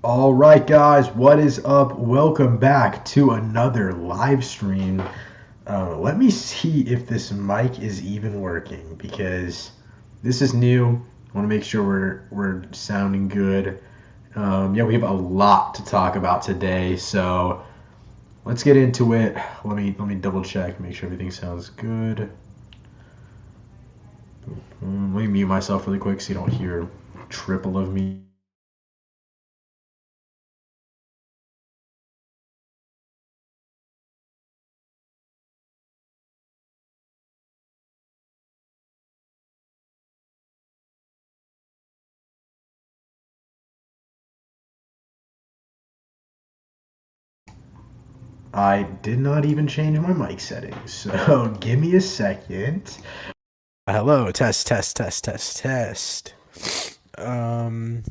All right, guys, what is up? Welcome back to another live stream. Let me see if this mic is even working because this is new. I want to make sure we're sounding good. Yeah, we have a lot to talk about today, so let's get into it. Let me double check, make sure everything sounds good. Let me mute myself really quick so you don't hear triple of me. I did not even change my mic settings, so give me a second. Hello, test, test, test, test, test. Um,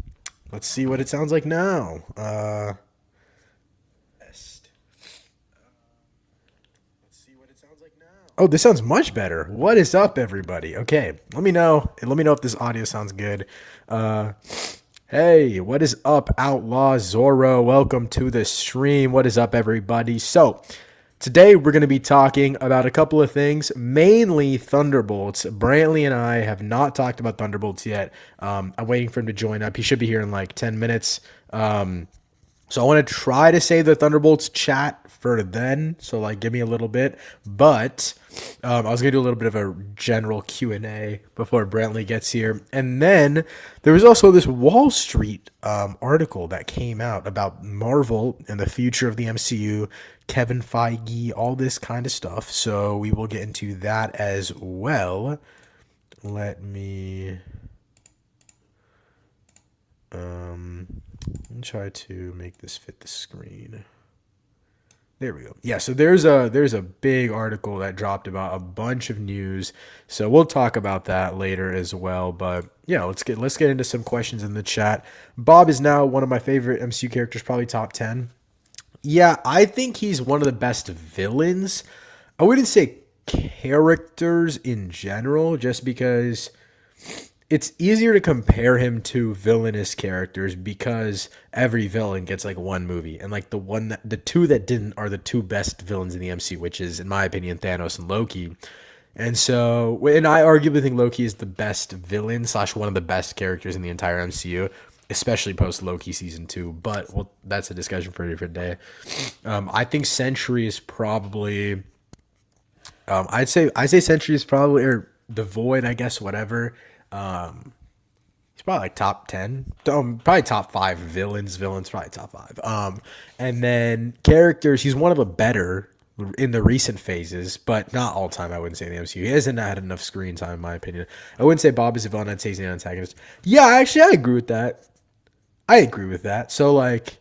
let's see what it sounds like now. Test. Let's see what it sounds like now. Oh, this sounds much better. What is up, everybody? Okay, let me know. Let me know if this audio sounds good. Uh, Hey, what is up, Outlaw Zorro? Welcome to the stream. What is up, everybody? So, today we're going to be talking about a couple of things, mainly Thunderbolts. Brantley and I have not talked about Thunderbolts yet. I'm waiting for him to join up. He should be here in like 10 minutes. So I want to try to save the Thunderbolts chat for then. So like, give me a little bit. But I was gonna do a little bit of a general Q&A before Brantley gets here, and then there was also this Wall Street article that came out about Marvel and the future of the MCU, Kevin Feige, all this kind of stuff. So we will get into that as well. Let me try to make this fit the screen. There we go. Yeah, so there's a big article that dropped about a bunch of news. So we'll talk about that later as well. But yeah, let's get into some questions in the chat. Bob is now one of my favorite MCU characters, probably top 10. Yeah, I think he's one of the best villains. I wouldn't say characters in general, just because it's easier to compare him to villainous characters because every villain gets like one movie, and like the two that didn't are the two best villains in the MC, which is in my opinion Thanos and Loki. And so, and I arguably think Loki is the best villain slash one of the best characters in the entire MCU, especially post Loki season 2. But well, that's a discussion for a different day. I think Sentry is probably, I'd say Sentry is probably, or the Void, I guess, whatever. He's probably like top 10, probably top 5 villains probably top 5. And then characters, he's one of the better in the recent phases, but not all time. I wouldn't say in the MCU he hasn't had enough screen time in my opinion. I wouldn't say Bob is a villain. I'd say he's an antagonist. Yeah, actually I agree with that. So like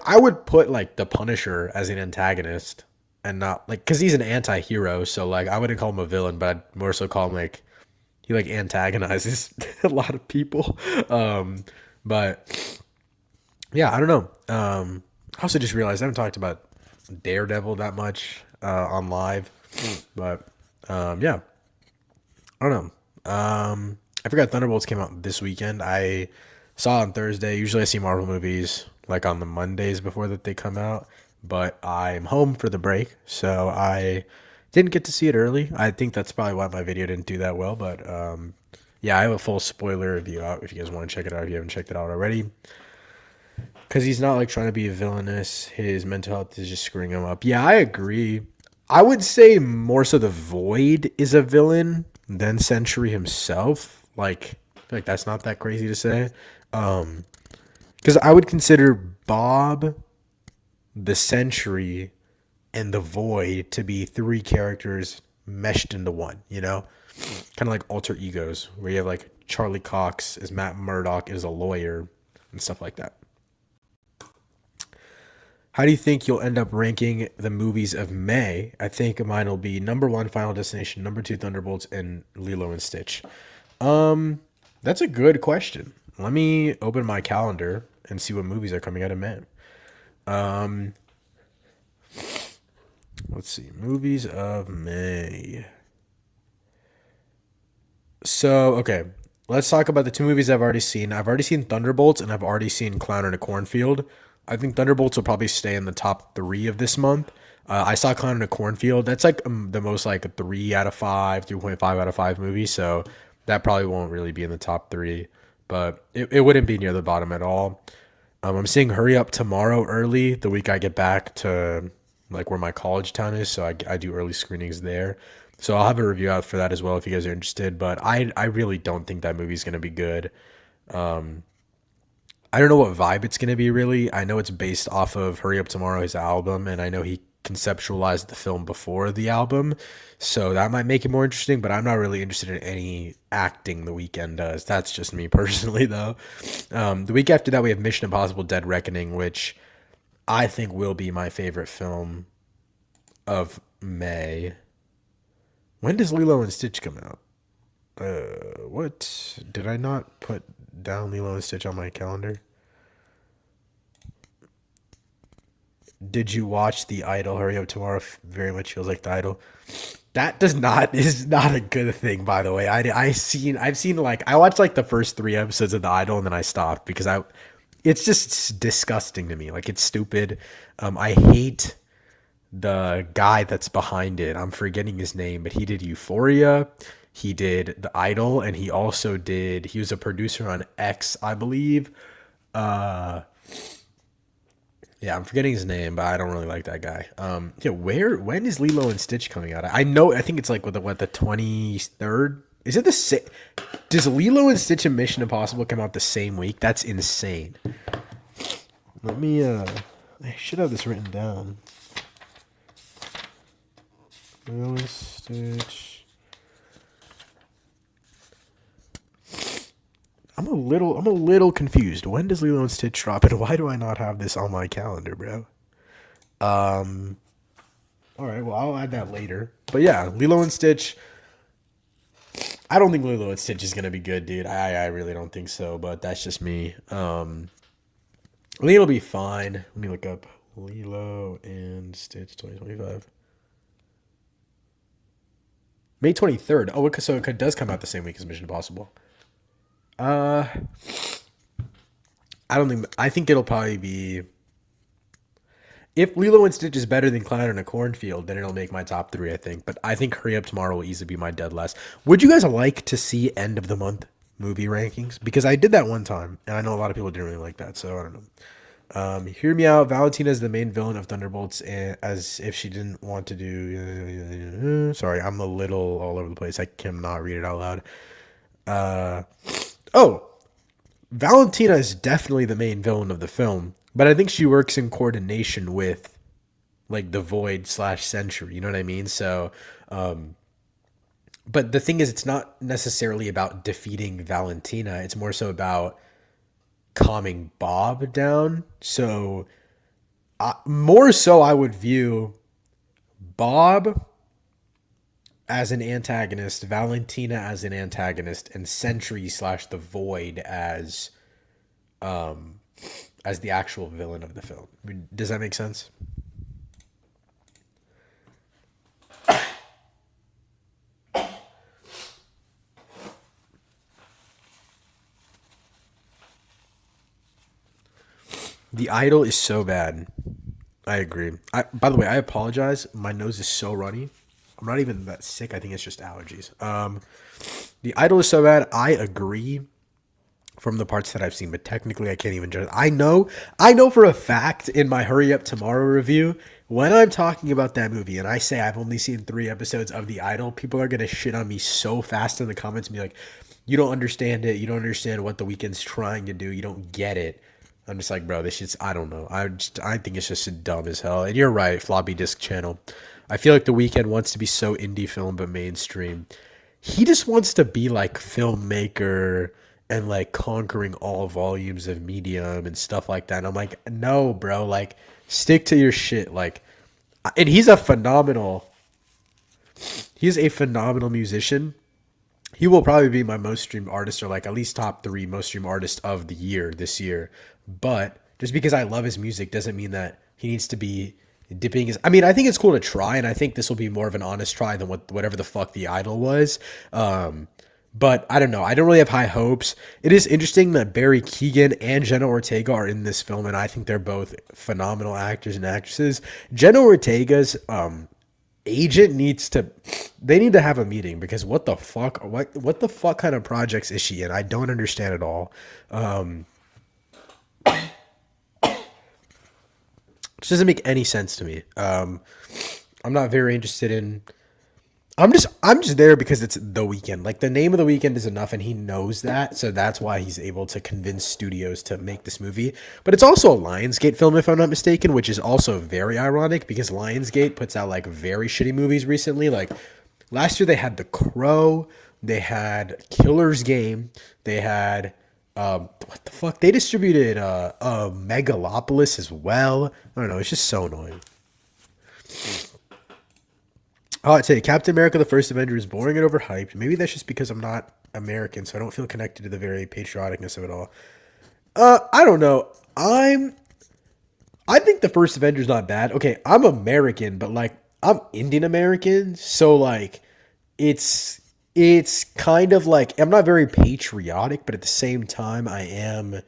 I would put like the Punisher as an antagonist and not like, because he's an anti-hero, so like I wouldn't call him a villain, but I'd more so call him like, he like antagonizes a lot of people. But yeah, I don't know. I also just realized I haven't talked about Daredevil that much on live, but yeah, I don't know. I forgot Thunderbolts came out this weekend. I saw it on Thursday. Usually I see Marvel movies like on the Mondays before that they come out, but I'm home for the break, so I didn't get to see it early. I think that's probably why my video didn't do that well, but yeah, I have a full spoiler review out if you guys want to check it out if you haven't checked it out already. Because he's not like trying to be villainous. His mental health is just screwing him up. Yeah, I agree. I would say more so the Void is a villain than Sentry himself. Like, I feel like that's not that crazy to say. Because I would consider Bob, the Sentry, and the Void to be 3 characters meshed into one, you know? Kind of like alter egos, where you have like Charlie Cox as Matt Murdock as a lawyer and stuff like that. How do you think you'll end up ranking the movies of May? I think mine will be number 1, Final Destination, number 2, Thunderbolts, and Lilo and Stitch. That's a good question. Let me open my calendar and see what movies are coming out of May. Let's see, movies of May. So, okay, let's talk about the two movies I've already seen. I've already seen Thunderbolts and I've already seen Clown in a Cornfield. I think Thunderbolts will probably stay in the top three of this month. I saw Clown in a Cornfield. That's like the most like a 3 out of 5, 3.5 out of 5 movie. So that probably won't really be in the top three, but it wouldn't be near the bottom at all. I'm seeing Hurry Up tomorrow early, the week I get back to like where my college town is. So I do early screenings there. So I'll have a review out for that as well if you guys are interested. But I really don't think that movie's going to be good. I don't know what vibe it's going to be really. I know it's based off of Hurry Up Tomorrow, his album, and I know he conceptualized the film before the album. So that might make it more interesting, but I'm not really interested in any acting the weekend does. That's just me personally, though. The week after that, we have Mission Impossible Dead Reckoning, which I think will be my favorite film of May. When does Lilo and Stitch come out? What? Did I not put down Lilo and Stitch on my calendar? Did you watch The Idol? Hurry Up Tomorrow very much feels like The Idol. That does not is not a good thing, by the way. I've seen like I watched like the first 3 episodes of The Idol and then I stopped because I it's just disgusting to me. Like it's stupid. I hate the guy that's behind it. I'm forgetting his name, but he did Euphoria. He did The Idol, and he was a producer on X, I believe. Uh, yeah, I'm forgetting his name, but I don't really like that guy. Yeah, when is Lilo and Stitch coming out? I know, I think it's like the 23rd. Is it the same? Does Lilo and Stitch and Mission Impossible come out the same week? That's insane. Let me, I should have this written down. Lilo and Stitch. I'm a little confused. When does Lilo and Stitch drop, and why do I not have this on my calendar, bro? All right, well I'll add that later. But yeah, Lilo and Stitch. I don't think Lilo and Stitch is gonna be good, dude. I really don't think so. But that's just me. I think it'll be fine. Let me look up Lilo and Stitch 2025. May 23rd. Oh, so it does come out the same week as Mission Impossible. Uh, I don't think. I think it'll probably be. If Lilo and Stitch is better than Clown in a Cornfield, then it'll make my top three, I think. But I think Hurry Up Tomorrow will easily be my dead last. Would you guys like to see end of the month movie rankings? Because I did that one time, and I know a lot of people didn't really like that, so I don't know. Hear me out. Valentina is the main villain of Thunderbolts, and as if she didn't want to do. Sorry, I'm a little all over the place. I cannot read it out loud. Uh, oh, Valentina is definitely the main villain of the film, but I think she works in coordination with like the Void slash Sentry. You know what I mean? So, but the thing is, it's not necessarily about defeating Valentina. It's more so about calming Bob down. So, more so, I would view Bob as an antagonist, Valentina as an antagonist, and Sentry slash the Void as the actual villain of the film. Does that make sense? The Idol is so bad. I agree. By the way, I apologize. My nose is so runny. I'm not even that sick. I think it's just allergies. The Idol is so bad. I agree from the parts that I've seen, but technically I can't even judge. I know for a fact in my Hurry Up Tomorrow review, when I'm talking about that movie and I say I've only seen 3 episodes of The Idol, people are going to shit on me so fast in the comments and be like, you don't understand it. You don't understand what The Weeknd's trying to do. You don't get it. I'm just like, bro, this shit's, I don't know. I think it's just dumb as hell. And you're right, floppy disk channel. I feel like The Weeknd wants to be so indie film but mainstream. He just wants to be like filmmaker and like conquering all volumes of medium and stuff like that. And I'm like, no, bro, like stick to your shit. Like, and he's a phenomenal musician. He will probably be my most streamed artist, or like at least top 3 most streamed artist of the year this year. But just because I love his music doesn't mean that he needs to be dipping his. I mean, I think it's cool to try, and I think this will be more of an honest try than whatever the fuck The Idol was. But I don't know. I don't really have high hopes. It is interesting that Barry Keoghan and Jenna Ortega are in this film, and I think they're both phenomenal actors and actresses. Jenna Ortega's agent needs to they need to have a meeting because what the fuck kind of projects is she in? I don't understand at all. It doesn't make any sense to me. I'm not very interested in. I'm just there because it's the weekend. Like the name of the weekend is enough, and he knows that, so that's why he's able to convince studios to make this movie. But it's also a Lionsgate film, if I'm not mistaken, which is also very ironic because Lionsgate puts out like very shitty movies recently. Like last year, they had The Crow, they had Killer's Game, they had what the fuck? They distributed Megalopolis as well. I don't know. It's just so annoying. Oh, I'd say Captain America: The First Avenger is boring and overhyped. Maybe that's just because I'm not American, so I don't feel connected to the very patrioticness of it all. I don't know. I think the first Avenger's not bad. Okay, I'm American, but like I'm Indian American, so like it's kind of like I'm not very patriotic, but at the same time I'm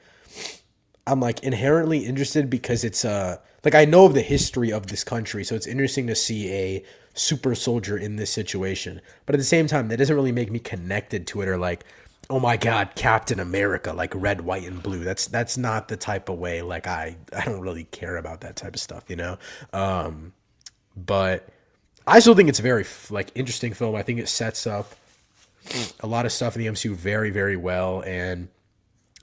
like inherently interested because it's like I know of the history of this country, so it's interesting to see a super soldier in this situation. But at the same time, that doesn't really make me connected to it or like, oh my god, Captain America, like red, white, and blue. That's not the type of way like I don't really care about that type of stuff, you know. But I still think it's a very like interesting film. I think it sets up a lot of stuff in the MCU very, very well, and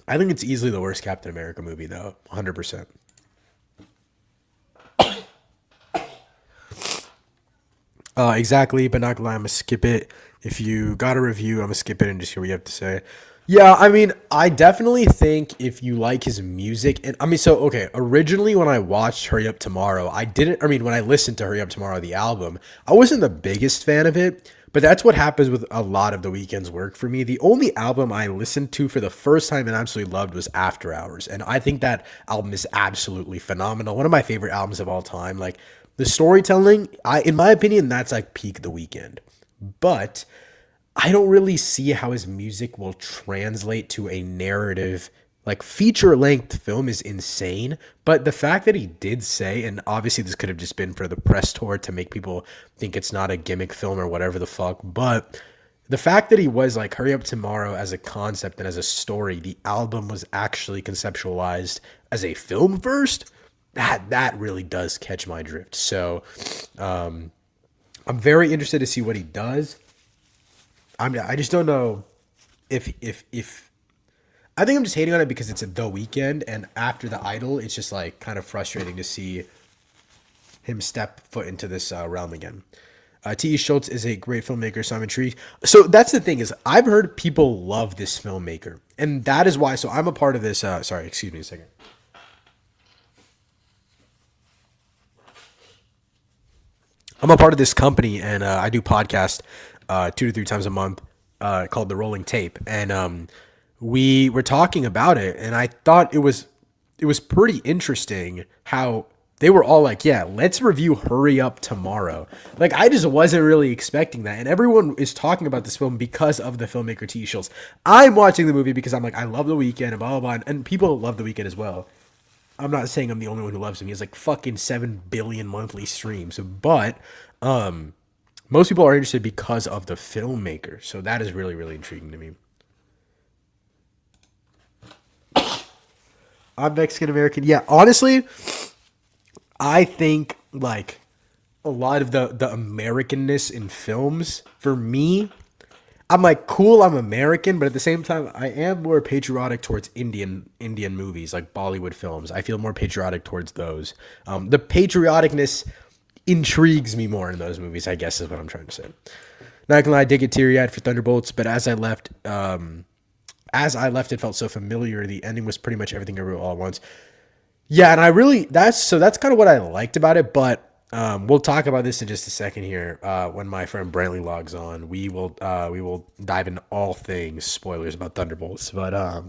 I think it's easily the worst Captain America movie though, 100%. Exactly, but not gonna lie, I'm gonna skip it. If you got a review, I'm gonna skip it and just hear what you have to say. Yeah, I mean, I definitely think if you like his music, and I mean, so okay, originally when I watched Hurry Up Tomorrow, I didn't. I mean, when I listened to Hurry Up Tomorrow, the album, I wasn't the biggest fan of it. But that's what happens with a lot of the weekend's work for me. The only album I listened to for the first time and absolutely loved was After Hours, and I think that album is absolutely phenomenal. One of my favorite albums of all time. Like the storytelling, in my opinion, that's like peak The Weekend. But I don't really see how his music will translate to a narrative. Like feature length film is insane, but the fact that he did say, and obviously this could have just been for the press tour to make people think it's not a gimmick film or whatever the fuck, but the fact that he was like Hurry Up Tomorrow as a concept and as a story, the album was actually conceptualized as a film first, that really does catch my drift. So I'm very interested to see what he does. I just don't know if I think I'm just hating on it because it's The Weekend, and after The Idol, it's just like kind of frustrating to see him step foot into this realm again. T.E. Schultz is a great filmmaker, so I'm intrigued. So that's the thing is, I've heard people love this filmmaker, and that is why. So I'm a part of this. Sorry, excuse me a second. I'm a part of this company, and I do podcast 2 to 3 times a month called The Rolling Tape, and we were talking about it, and I thought it was pretty interesting how they were all like, "Yeah, let's review Hurry Up Tomorrow." Like I just wasn't really expecting that, and everyone is talking about this film because of the filmmaker T. Schultz. I'm watching the movie because I'm like, I love The Weeknd and blah blah blah, and people love The Weeknd as well. I'm not saying I'm the only one who loves him. He has like fucking 7 billion monthly streams, but most people are interested because of the filmmaker. So that is really really intriguing to me. I'm Mexican American. Yeah, honestly, I think like a lot of the Americanness in films for me, I'm like cool, I'm American, but at the same time I am more patriotic towards Indian movies like Bollywood films. I feel more patriotic towards those. The patrioticness intrigues me more in those movies, I guess is what I'm trying to say. Not gonna lie, I did get teary eyed for Thunderbolts, but as I left, it felt so familiar. The ending was pretty much everything everywhere all at once. Yeah, and I really that's kind of what I liked about it. But we'll talk about this in just a second here. When my friend Brantley logs on, we will dive into all things spoilers about Thunderbolts. But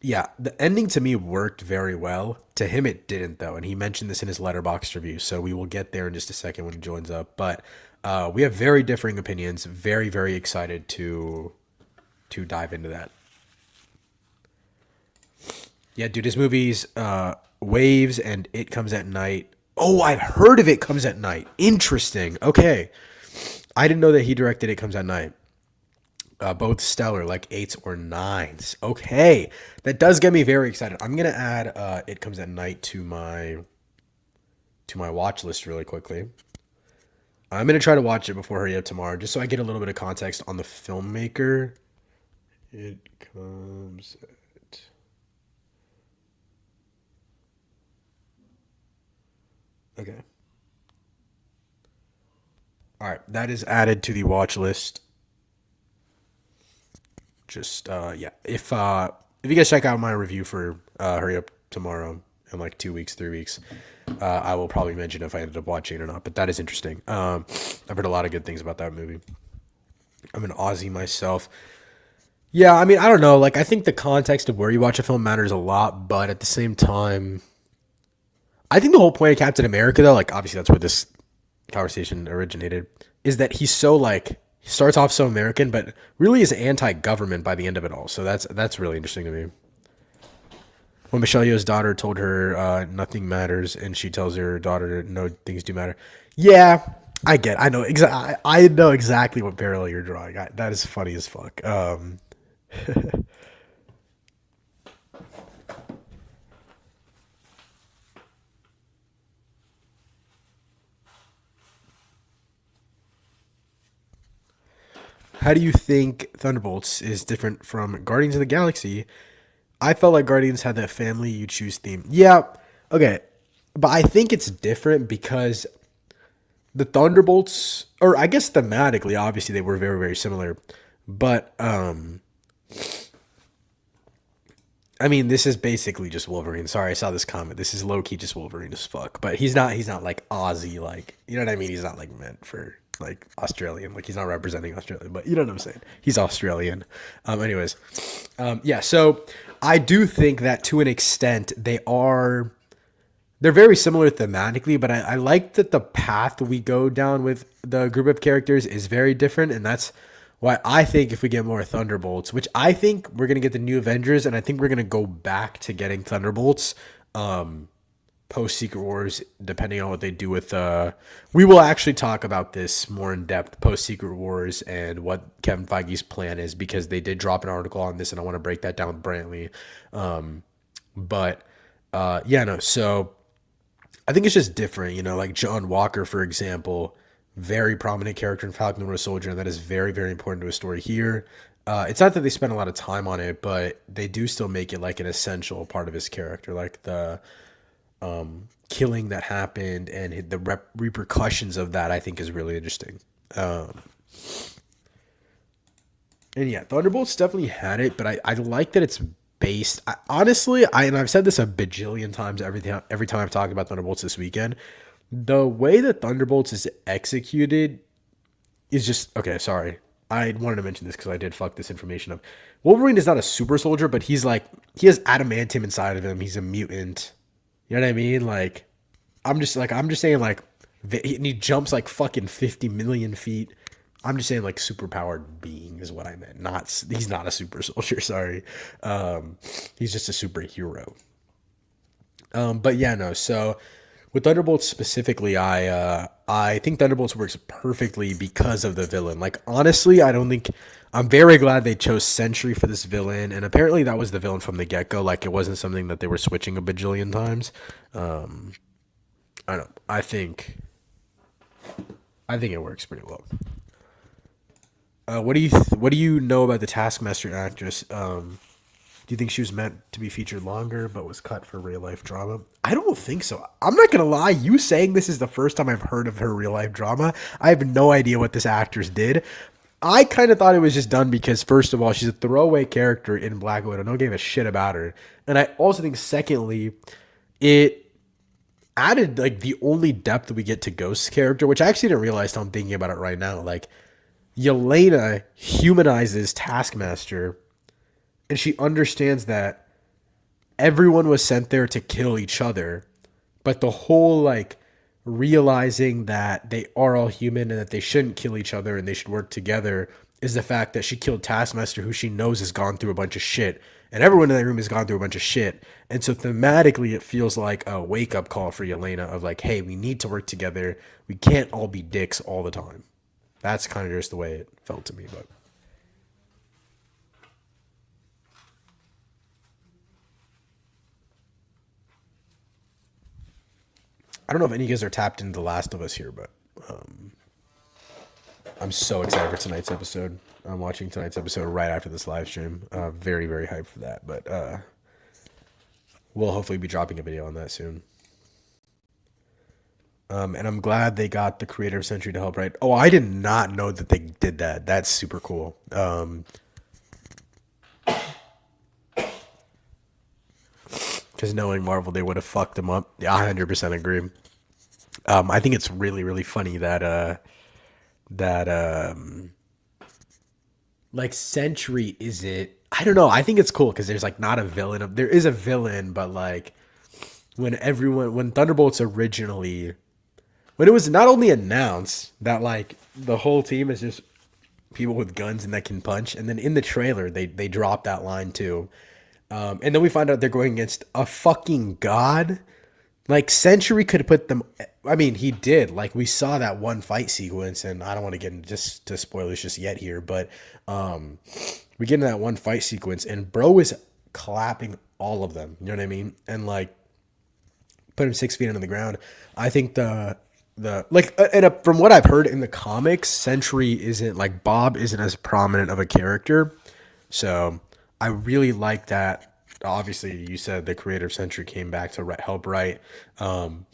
yeah, the ending to me worked very well. To him, it didn't though, and he mentioned this in his letterbox review. So we will get there in just a second when he joins up. But We have very differing opinions. Very, very excited to dive into that. Yeah, dude, his movies, Waves and It Comes at Night. Oh, I've heard of It Comes at Night. Interesting. Okay, I didn't know that he directed It Comes at Night. Both stellar, like eights or nines. Okay, that does get me very excited. I'm gonna add It Comes at Night to my watch list really quickly. I'm gonna try to watch it before Hurry Up Tomorrow, just so I get a little bit of context on the filmmaker. It comes. Okay. All right, that is added to the watch list. Just yeah, if you guys check out my review for Hurry Up Tomorrow in like 2 weeks, 3 weeks, I will probably mention if I ended up watching it or not. But that is interesting. I've heard a lot of good things about that movie. I'm an Aussie myself. Yeah, I mean, I don't know. Like, I think the context of where you watch a film matters a lot, but at the same time, I think the whole point of Captain America, though, like, obviously that's where this conversation originated, is that he's so like he starts off so American, but really is anti-government by the end of it all. So that's really interesting to me. When Michelle Yeoh's daughter told her nothing matters, and she tells her daughter no things do matter. Yeah, I know exactly. I know exactly what parallel you're drawing. That is funny as fuck. How do you think Thunderbolts is different from Guardians of the Galaxy? I felt like Guardians had that family you choose theme. Yeah, okay. But I think it's different because the Thunderbolts, or I guess thematically, obviously they were very, very similar. But I mean, this is basically just Wolverine. Sorry, I saw this comment. This is low key just Wolverine as fuck. But he's not like Aussie, like you know what I mean? He's not like meant for like Australian. Like he's not representing Australia, but you know what I'm saying? He's Australian. Anyways. Yeah, so I do think that to an extent they're very similar thematically, but I like that the path we go down with the group of characters is very different, and that's why I think if we get more Thunderbolts, which I think we're gonna get the new Avengers, and I think we're gonna go back to getting Thunderbolts post Secret Wars, depending on what they do with. We will actually talk about this more in depth post Secret Wars and what Kevin Feige's plan is because they did drop an article on this, and I want to break that down with Brantley. But yeah, no, so. I think it's just different, like John Walker, for example, very prominent character in Falcon and Winter Soldier, and that is very, very important to a story here. It's not that they spend a lot of time on it, but they do still make it like an essential part of his character, like the killing that happened and the repercussions of that. I think is really interesting. And yeah, Thunderbolts definitely had it, but I like that it's based. Honestly, and I've said this a bajillion times every time I've talked about Thunderbolts this weekend. The way that Thunderbolts is executed is just okay. Sorry, I wanted to mention this because I did fuck this information up. Wolverine is not a super soldier, but he has adamantium inside of him. He's a mutant. You know what I mean? Like, I'm just saying like, and he jumps like fucking 50 million feet. I'm just saying like superpowered being is what I meant. He's not a super soldier. Sorry, he's just a superhero. But yeah, no. So with Thunderbolts specifically, I think Thunderbolts works perfectly because of the villain. Like honestly, I don't think I'm very glad they chose Sentry for this villain, and apparently that was the villain from the get go. Like it wasn't something that they were switching a bajillion times. I don't. I think it works pretty well. What do you know about the Taskmaster actress? Do you think she was meant to be featured longer, but was cut for real life drama? I don't think so. I'm not gonna lie. You saying this is the first time I've heard of her real life drama. I have no idea what this actress did. I kind of thought it was just done because, first of all, she's a throwaway character in Black Widow. No one gave a shit about her, and I also think, secondly, it added like the only depth we get to Ghost's character, which I actually didn't realize till I'm thinking about it right now. Like Yelena humanizes Taskmaster, and she understands that everyone was sent there to kill each other, but the whole like realizing that they are all human and that they shouldn't kill each other and they should work together is the fact that she killed Taskmaster, who she knows has gone through a bunch of shit. And everyone in that room has gone through a bunch of shit. And so thematically, it feels like a wake up call for Yelena of like, hey, we need to work together. We can't all be dicks all the time. That's kind of just the way it felt to me. But I don't know if any of you guys are tapped into The Last of Us here, but I'm so excited for tonight's episode. I'm watching tonight's episode right after this live stream. Very, very hyped for that. But we'll hopefully be dropping a video on that soon. And I'm glad they got the creator of Century to help write. Oh, I did not know that they did that. That's super cool. Because knowing Marvel, they would have fucked them up. Yeah, I 100% agree. I think it's really, really funny that that like Century is it. I don't know. I think it's cool because there's like not a villain. There is a villain, but like when Thunderbolts originally, when it was not only announced that like the whole team is just people with guns and that can punch, and then in the trailer they dropped that line too. And then we find out they're going against a fucking god. Like Century could have put them. I mean, he did. Like we saw that one fight sequence, and I don't want to get into just to spoilers just yet here, but we get into that one fight sequence, and bro is clapping all of them. You know what I mean? And like put him 6 feet under the ground. I think the like and from what I've heard in the comics, Century isn't like Bob isn't as prominent of a character, so I really like that. Obviously, you said the creator of Century came back to help write. Um,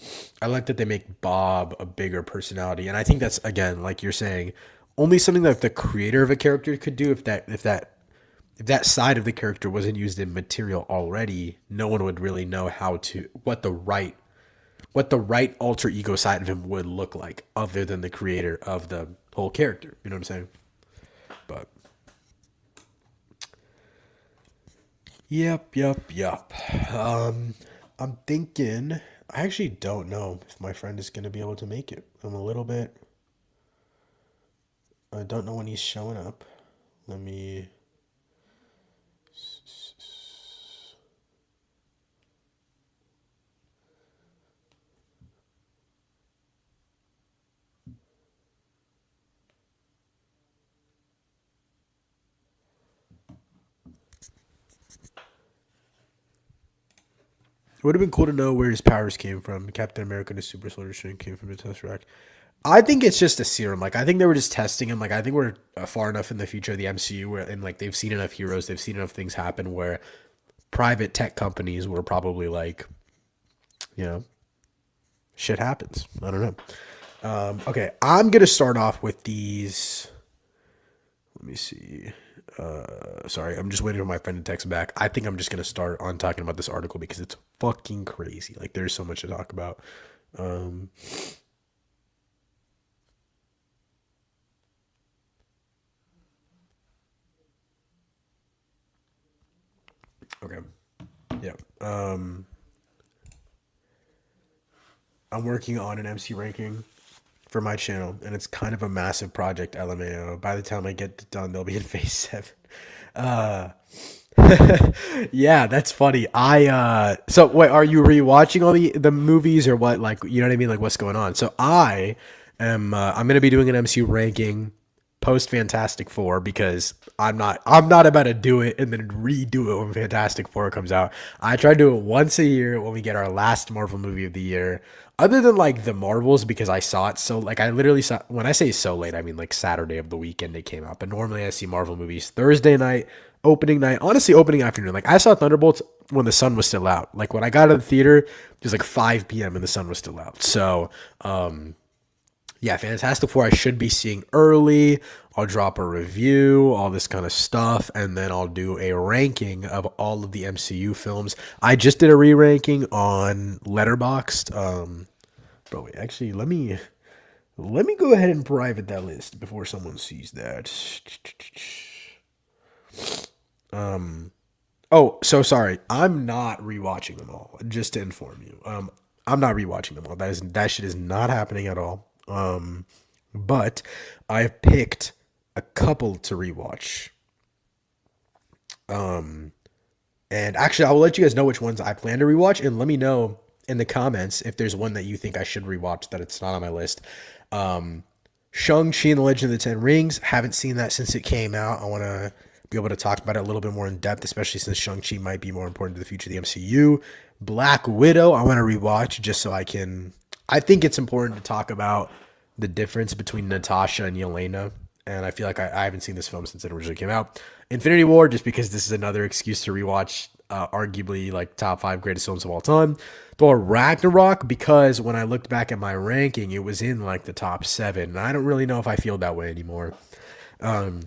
I like that they make Bob a bigger personality, and I think that's again, like you're saying, only something that the creator of a character could do. If that side of the character wasn't used in material already, no one would really know how to what the right alter ego side of him would look like, other than the creator of the whole character. You know what I'm saying? But yep. I'm thinking. I actually don't know if my friend is gonna be able to make it. I'm a little bit. I don't know when he's showing up. Let me. It would have been cool to know where his powers came from. Captain America and his super soldier strength came from the Tesseract. I think it's just a serum. Like I think they were just testing him. Like I think we're far enough in the future of the MCU where, and like they've seen enough heroes, they've seen enough things happen where private tech companies were probably like, you know, shit happens. I don't know. Okay, I'm gonna start off with these. Let me see. Sorry, I'm just waiting for my friend to text back. I think I'm just gonna start on talking about this article because it's fucking crazy. Like there's so much to talk about. Um, okay, yeah. I'm working on an MC ranking for my channel, and it's kind of a massive project. LMAO. By the time I get it done, they'll be in phase 7. Uh, yeah, that's funny. So wait, are you rewatching all the movies or what? Like, you know what I mean? Like, what's going on? So I'm gonna be doing an MCU ranking post Fantastic Four because I'm not about to do it and then redo it when Fantastic Four comes out. I try to do it once a year when we get our last Marvel movie of the year. Other than like the Marvels, because I saw it so like I literally saw, when I say so late, I mean like Saturday of the weekend it came out. But normally I see Marvel movies Thursday night, opening night, honestly opening afternoon. Like I saw Thunderbolts when the sun was still out. Like when I got out of the theater, it was like 5 p.m. and the sun was still out. So yeah, Fantastic Four I should be seeing early. I'll drop a review, all this kind of stuff, and then I'll do a ranking of all of the MCU films. I just did a re-ranking on Letterboxd. But wait, actually, let me go ahead and private that list before someone sees that. Oh, so sorry. I'm not rewatching them all. Just to inform you, I'm not rewatching them all. That shit is not happening at all. But I've picked a couple to rewatch. And actually, I will let you guys know which ones I plan to rewatch, and let me know in the comments if there's one that you think I should rewatch that it's not on my list. Shang-Chi and the Legend of the Ten Rings. Haven't seen that since it came out. I want to be able to talk about it a little bit more in depth, especially since Shang-Chi might be more important to the future of the MCU. Black Widow, I want to rewatch just so I can. I think it's important to talk about the difference between Natasha and Yelena. And I feel like I haven't seen this film since it originally came out. Infinity War, just because this is another excuse to rewatch arguably like top 5 greatest films of all time. Thor Ragnarok, because when I looked back at my ranking, it was in like the top 7. And I don't really know if I feel that way anymore. Off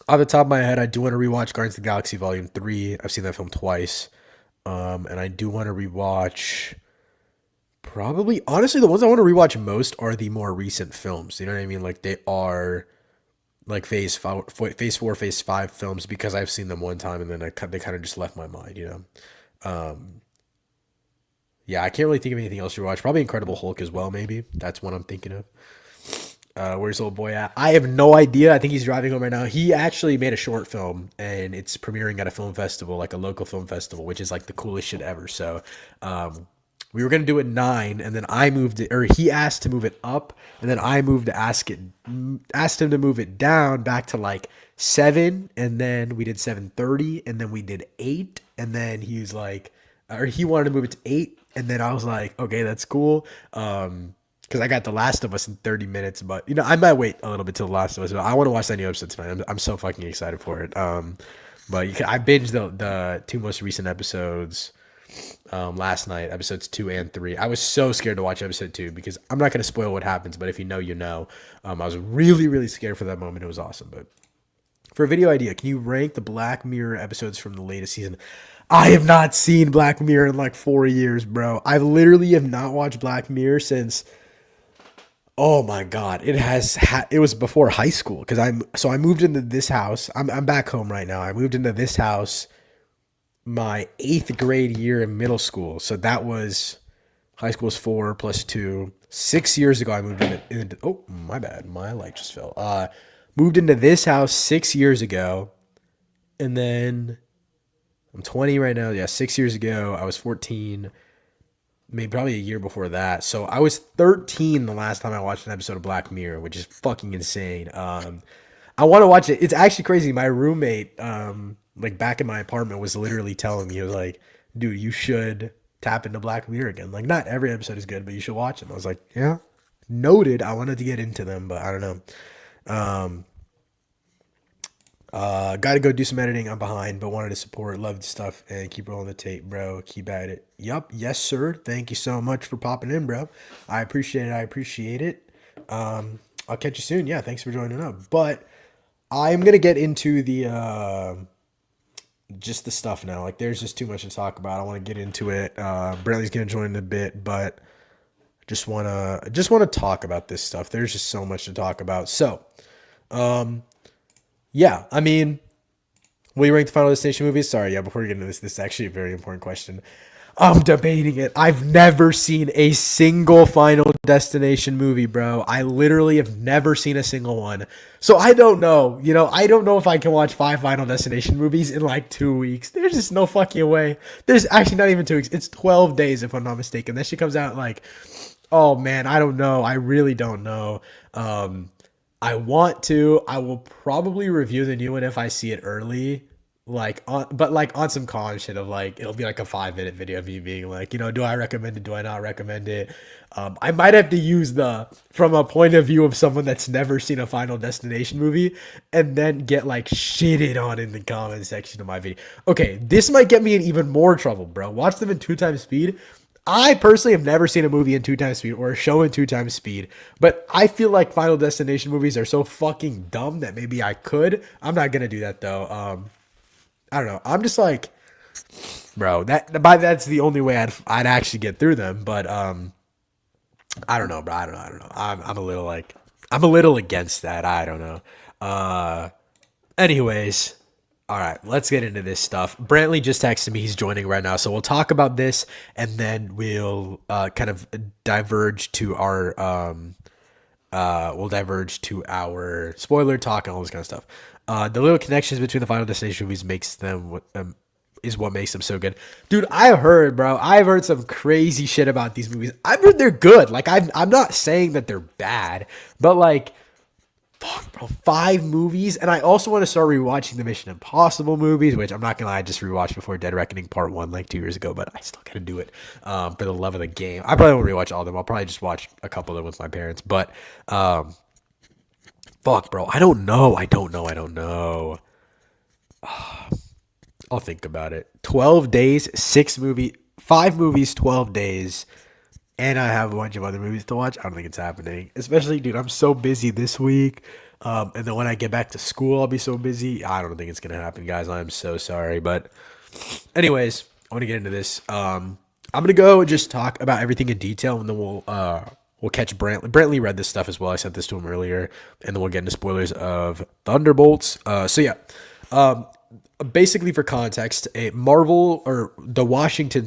the top of my head, I do want to rewatch Guardians of the Galaxy Volume 3. I've seen that film twice. And I do want to rewatch... Probably, honestly, the ones I want to rewatch most are the more recent films. You know what I mean? Like they are like phase 4, phase 5 films because I've seen them one time and then they kind of just left my mind, you know? Yeah, I can't really think of anything else to watch. Probably Incredible Hulk as well, maybe. That's one I'm thinking of. Where's old boy at? I have no idea. I think he's driving home right now. He actually made a short film and it's premiering at a film festival, like a local film festival, which is like the coolest shit ever. So, we were gonna do it 9, and then I moved it, or he asked to move it up, and then I asked him to move it down back to like 7, and then we did 7:30, and then we did 8, and then he was like, or he wanted to move it to 8, and then I was like, okay, that's cool, because I got The Last of Us in 30 minutes, but you know I might wait a little bit till The Last of Us. But I want to watch that new episode tonight. I'm so fucking excited for it. But I binged the 2 most recent episodes. Last night, episodes 2 and 3. I was so scared to watch episode 2 because I'm not going to spoil what happens, but if you know, you know. I was really, really scared for that moment. It was awesome. But for a video idea, can you rank the Black Mirror episodes from the latest season? I have not seen Black Mirror in like 4 years, bro. I literally have not watched Black Mirror since. Oh my god, it was before high school because I moved into this house. I'm back home right now. I moved into this house my 8th grade year in middle school. So that was high school is 4 plus 2. 6 years ago, I moved into oh, my bad. My light just fell. Moved into this house 6 years ago. And then I'm 20 right now. Yeah, 6 years ago, I was 14. Maybe probably a year before that. So I was 13 the last time I watched an episode of Black Mirror, which is fucking insane. I want to watch it. It's actually crazy. My roommate, like back in my apartment, was literally telling me, he was like, dude, you should tap into Black Mirror again. Like, not every episode is good, but you should watch them. I was like, yeah, noted. I wanted to get into them, but I don't know. Got to go do some editing. I'm behind, but wanted to support, love the stuff, and keep rolling the tape, bro. Keep at it. Yup. Yes, sir. Thank you so much for popping in, bro. I appreciate it. I'll catch you soon. Yeah, thanks for joining up. But I'm going to get into the just the stuff now. Like, there's just too much to talk about. I want to get into it. Brantley's going to join in a bit, but just want to talk about this stuff. There's just so much to talk about. So, yeah, I mean, will you rank the Final Destination movies? Sorry, yeah, before we get into this is actually a very important question. I'm debating it. I've never seen a single Final Destination movie, bro. I literally have never seen a single one. So I don't know. You know, I don't know if I can watch 5 Final Destination movies in like 2 weeks. There's just no fucking way. There's actually not even 2 weeks. It's 12 days if I'm not mistaken. That shit comes out like, oh man, I don't know. I really don't know. I want to. I will probably review the new one if I see it early. But on some con shit of like, it'll be like a 5-minute video of me being like, you know, do I recommend it? Do I not recommend it? I might have to use from a point of view of someone that's never seen a Final Destination movie and then get like shitted on in the comment section of my video. Okay, this might get me in even more trouble, bro. Watch them in 2 times speed. I personally have never seen a movie in 2 times speed or a show in 2 times speed, but I feel like Final Destination movies are so fucking dumb that maybe I could. I'm not gonna do that though. I don't know. I'm just like, bro, that's the only way I'd actually get through them. But I don't know, bro. I don't know. I'm a little against that. I don't know. Anyways, All right, let's get into this stuff. Brantley just texted me; he's joining right now, so we'll talk about this, and then we'll kind of diverge to our spoiler talk and all this kind of stuff. The little connections between the Final Destination movies makes them is what makes them so good, dude. I've heard some crazy shit about these movies. I've heard they're good. Like I'm not saying that they're bad, but like, fuck, bro, 5 movies, and I also want to start rewatching the Mission Impossible movies, which I'm not gonna lie, I just rewatched before Dead Reckoning Part 1 like 2 years ago, but I still gotta do it for the love of the game. I probably won't rewatch all of them. I'll probably just watch a couple of them with my parents, but fuck, bro, I don't know. I'll think about it. 12 days, 5 movies, 12 days, and I have a bunch of other movies to watch. I don't think it's happening. Especially, dude, I'm so busy this week. And then when I get back to school, I'll be so busy. I don't think it's going to happen, guys. I'm so sorry. But anyways, I want to get into this. I'm going to go and just talk about everything in detail, and then we'll catch Brantley. Brantley read this stuff as well. I sent this to him earlier, and then we'll get into spoilers of Thunderbolts. So yeah. Basically, for context, a Marvel or the Wall Street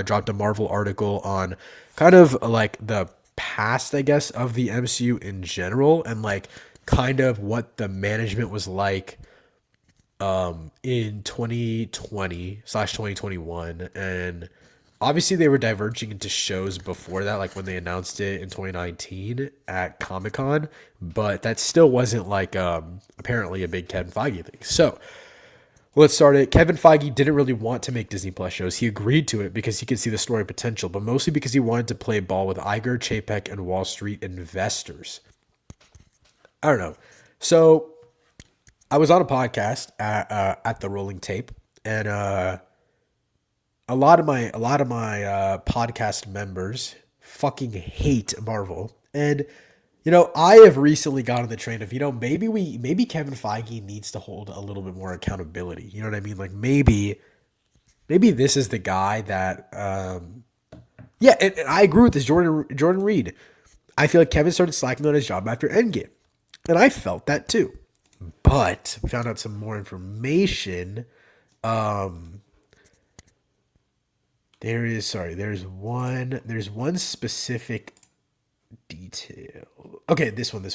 dropped a Marvel article on kind of like the past, I guess, of the MCU in general, and like kind of what the management was like in 2020/2021. And obviously they were diverging into shows before that, like when they announced it in 2019 at Comic-Con, but that still wasn't like apparently a big Kevin Feige thing. So let's start it. Kevin Feige didn't really want to make Disney Plus shows. He agreed to it because he could see the story potential, but mostly because he wanted to play ball with Iger, Chapek, and Wall Street investors. I don't know. So I was on a podcast at the Rolling Tape, and a lot of my podcast members fucking hate Marvel, and I have recently got on the train of maybe Kevin Feige needs to hold a little bit more accountability. You know what I mean? Like maybe this is the guy that yeah, and I agree with this. Jordan Reed. I feel like Kevin started slacking on his job after Endgame, and I felt that too. But we found out some more information. There's one specific detail. Okay, this one.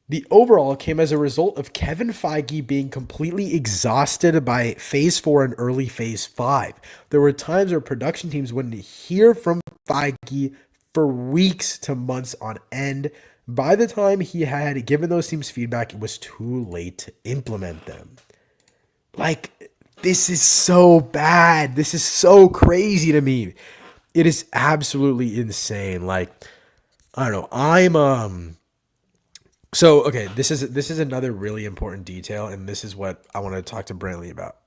The overall came as a result of Kevin Feige being completely exhausted by Phase 4 and early Phase 5. There were times where production teams wouldn't hear from Feige for weeks to months on end. By the time he had given those teams feedback, it was too late to implement them. Like, this is so bad. This is so crazy to me. It is absolutely insane. Like, I don't know. So okay, this is another really important detail, and this is what I want to talk to Brantley about.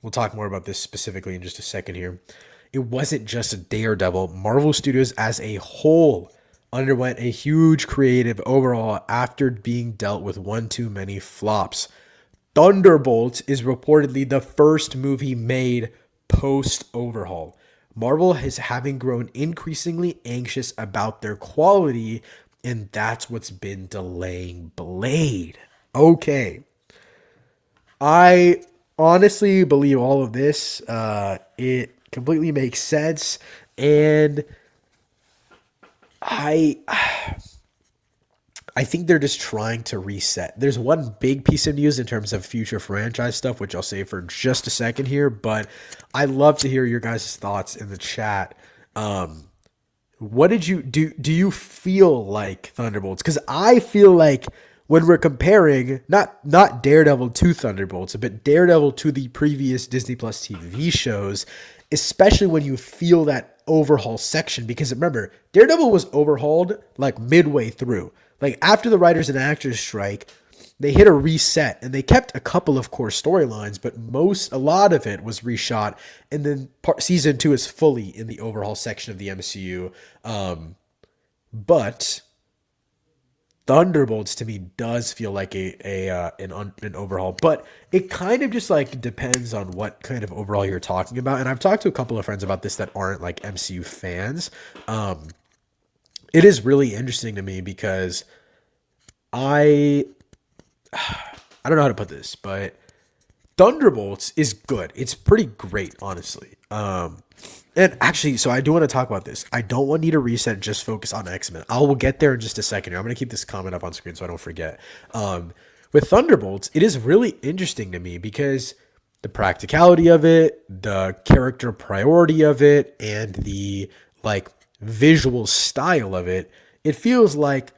We'll talk more about this specifically in just a second here. It wasn't just Daredevil. Marvel Studios as a whole underwent a huge creative overhaul after being dealt with one too many flops. Thunderbolts is reportedly the first movie made post-overhaul. Marvel is having grown increasingly anxious about their quality, and that's what's been delaying Blade. Okay. I honestly believe all of this. It completely makes sense, and I think they're just trying to reset. There's one big piece of news in terms of future franchise stuff, which I'll save for just a second here, but I'd love to hear your guys' thoughts in the chat. What did you do? Do you feel like Thunderbolts? Because I feel like when we're comparing not Daredevil to Thunderbolts, but Daredevil to the previous Disney Plus TV shows, especially when you feel that overhaul section, because remember, Daredevil was overhauled like midway through. Like after the writers and actors strike, they hit a reset, and they kept a couple of core storylines, but a lot of it was reshot. And then season 2 is fully in the overhaul section of the MCU. But Thunderbolts to me does feel like an overhaul, but it kind of just like depends on what kind of overhaul you're talking about. And I've talked to a couple of friends about this that aren't like MCU fans. It is really interesting to me because I I don't know how to put this, but Thunderbolts is good. It's pretty great, honestly. And actually, so I do want to talk about this. I don't want you to reset, just focus on X-Men. I will get there in just a second. I'm going to keep this comment up on screen so I don't forget. With Thunderbolts, it is really interesting to me because the practicality of it, the character priority of it, and the like visual style of it, it feels like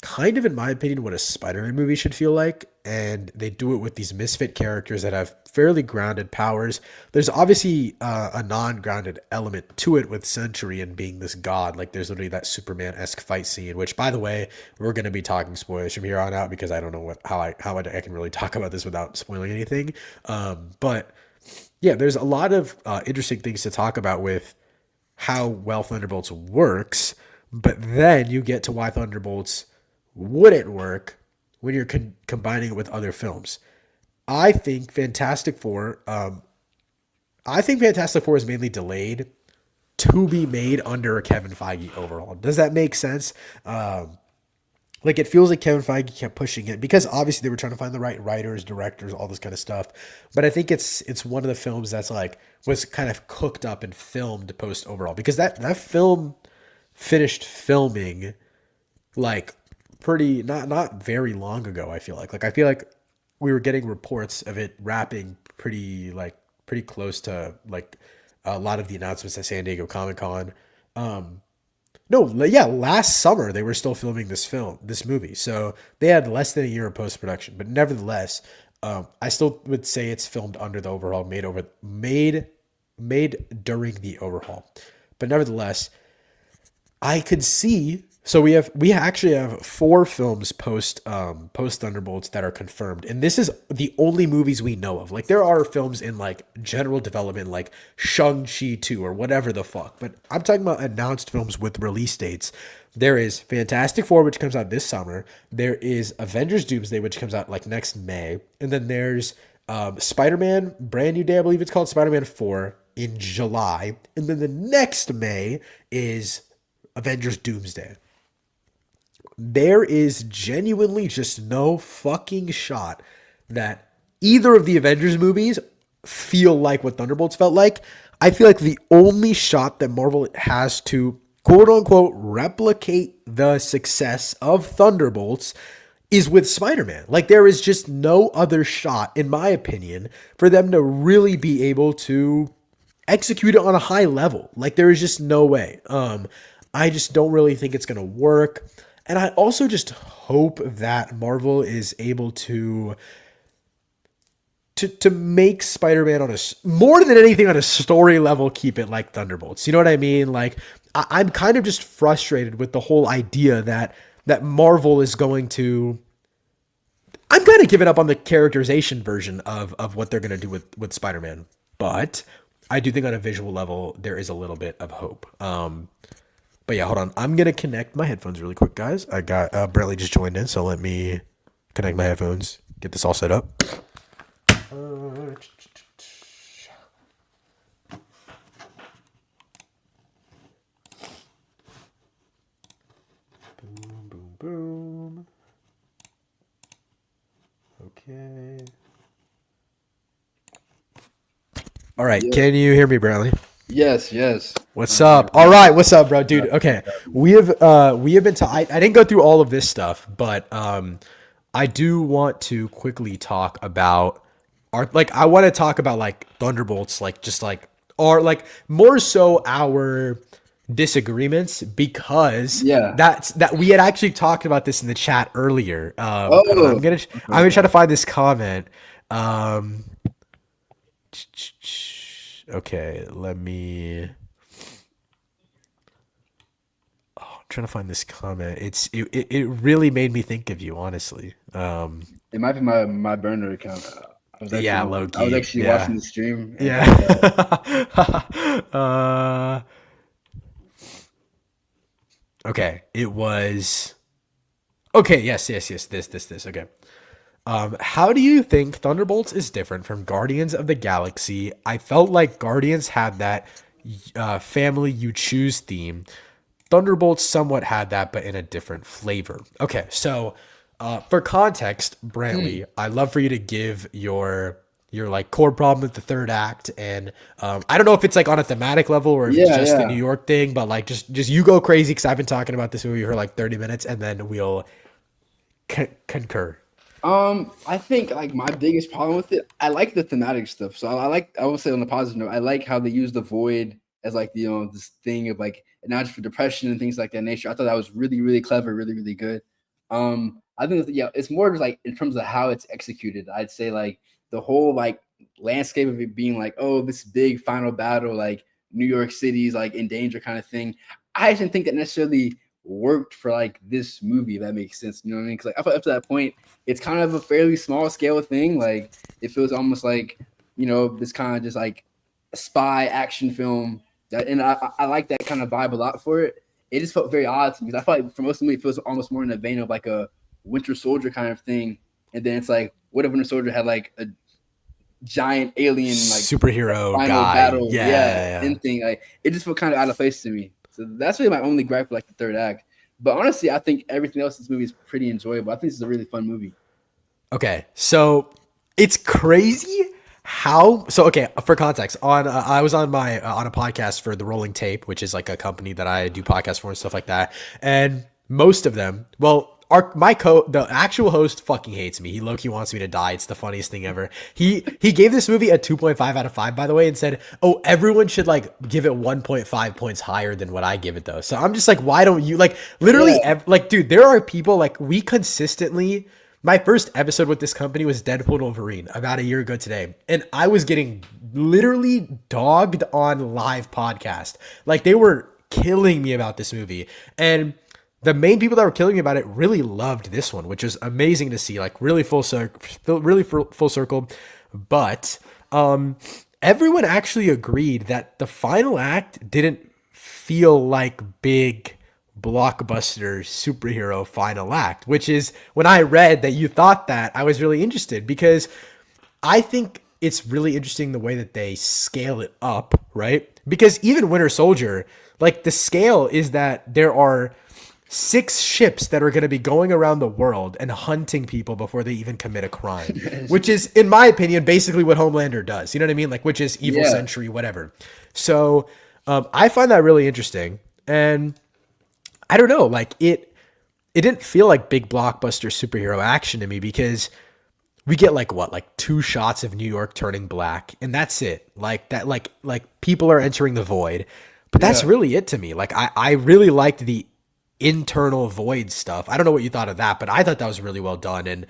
kind of, in my opinion, what a Spider-Man movie should feel like. And they do it with these misfit characters that have fairly grounded powers. There's obviously a non-grounded element to it with Centurion being this god. Like there's literally that Superman-esque fight scene, which, by the way, we're going to be talking spoilers from here on out because I don't know how I can really talk about this without spoiling anything. But yeah, there's a lot of interesting things to talk about with how well Thunderbolts works. But then you get to why Thunderbolts wouldn't work when you're combining it with other films. I think Fantastic Four. I think Fantastic Four is mainly delayed to be made under a Kevin Feige overhaul. Does that make sense? Like it feels like Kevin Feige kept pushing it because obviously they were trying to find the right writers, directors, all this kind of stuff. But I think it's one of the films that's like was kind of cooked up and filmed post overall because that film finished filming like pretty not very long ago. I feel like we were getting reports of it wrapping pretty close to like a lot of the announcements at San Diego Comic-Con. No, yeah, last summer they were still filming this movie, so they had less than a year of post production. But nevertheless, I still would say it's filmed under the overhaul, made during the overhaul. But nevertheless, I could see. So we actually have four films post Thunderbolts that are confirmed, and this is the only movies we know of. Like there are films in like general development, like Shang-Chi 2 or whatever the fuck. But I'm talking about announced films with release dates. There is Fantastic Four, which comes out this summer. There is Avengers Doomsday, which comes out like next May, and then there's Spider-Man Brand New Day, I believe it's called, Spider-Man 4 in July, and then the next May is Avengers Doomsday. There is genuinely just no fucking shot that either of the Avengers movies feel like what Thunderbolts felt like. I feel like the only shot that Marvel has to quote unquote replicate the success of Thunderbolts is with Spider-Man. Like there is just no other shot, in my opinion, for them to really be able to execute it on a high level. Like there is just no way. I just don't really think it's gonna work. And I also just hope that Marvel is able to make Spider-Man on more than anything on a story level, keep it like Thunderbolts. You know what I mean? Like I'm kind of just frustrated with the whole idea that Marvel is going to. I'm kind of giving up on the characterization version of what they're going to do with Spider-Man, but I do think on a visual level there is a little bit of hope. But yeah, hold on. I'm gonna connect my headphones really quick, guys. I got Bradley just joined in, so let me connect my headphones. Get this all set up. Boom, boom, boom. Okay. All right. Yeah. Can you hear me, Bradley? Yes, yes. What's up? All right, what's up, bro, dude? Okay, we have been. I didn't go through all of this stuff, but I do want to quickly talk about our like. I want to talk about like Thunderbolts, like just like or like more so our disagreements because Yeah. that we had actually talked about this in the chat earlier. Hold on, Oh, I'm gonna try to find this comment. Um, okay, let me. Trying to find this comment. It really made me think of you, honestly. it might be my burner account. Yeah, low I was key. actually Yeah, watching the stream and yeah. uh, okay, it was okay. Yes. This. Okay. How do you think Thunderbolts is different from Guardians of the Galaxy? I felt like Guardians had that family you choose theme. Thunderbolts somewhat had that, but in a different flavor. Okay, so For context, Brantley, I'd love for you to give your like core problem with the third act, and I don't know if it's like on a thematic level or if it's Yeah, just the New yeah. York thing, but like just you go crazy because I've been talking about this movie for like 30 minutes, and then we'll concur. I think like my biggest problem with it, I like the thematic stuff. So I will say on the positive note, I like how they use the void as like this thing of like not just for depression and things like that nature. I thought that was really, really clever, really, really good. I think yeah, it's more just like in terms of how it's executed. I'd say like the whole like landscape of it being like, oh, this big final battle, like New York City's like in danger kind of thing. I didn't think that necessarily worked for like this movie, if that makes sense. You know what I mean? Because like up to that point, it's kind of a fairly small scale thing. Like it feels almost like this kind of just like a spy action film. And I like that kind of vibe a lot for it. It just felt very odd to me because I felt like for most of me it feels almost more in the vein of like a Winter Soldier kind of thing. And then it's like, what if Winter Soldier had like a giant alien like Superhero final guy, battle, yeah. end thing? Like it just felt kind of out of place to me. So that's really my only gripe with like the third act. But honestly, I think everything else in this movie is pretty enjoyable. I think this is a really fun movie. Okay, so it's crazy how. So okay, for context, on I was on my on a podcast for the Rolling Tape, which is like a company that I do podcasts for and stuff like that. And most of them, well, the actual host fucking hates me. He low-key wants me to die. It's the funniest thing ever. He gave this movie a 2.5 out of 5, by the way, and said, "Oh, everyone should like give it 1.5 points higher than what I give it though." So I'm just like, why don't you like literally Yeah, like dude, there are people like we consistently my first episode with this company was Deadpool and Wolverine about a year ago today. And I was getting literally dogged on live podcast. Like they were killing me about this movie. And the main people that were killing me about it really loved this one, which is amazing to see. Like really full circle, really full circle. But everyone actually agreed that the final act didn't feel like big blockbuster superhero final act, which is when I read that you thought that, I was really interested because I think it's really interesting the way that they scale it up, right? Because even Winter Soldier, like the scale is that there are 6 ships that are going to be going around the world and hunting people before they even commit a crime, which is, in my opinion, basically what Homelander does. You know what I mean? Like, which is evil yeah. century, whatever. So I find that really interesting. And I don't know, like it didn't feel like big blockbuster superhero action to me because we get like what, like 2 shots of New York turning black, and that's it. Like that, like people are entering the void, but that's Yeah. really it to me. Like I really liked the internal void stuff. I don't know what you thought of that, but I thought that was really well done. And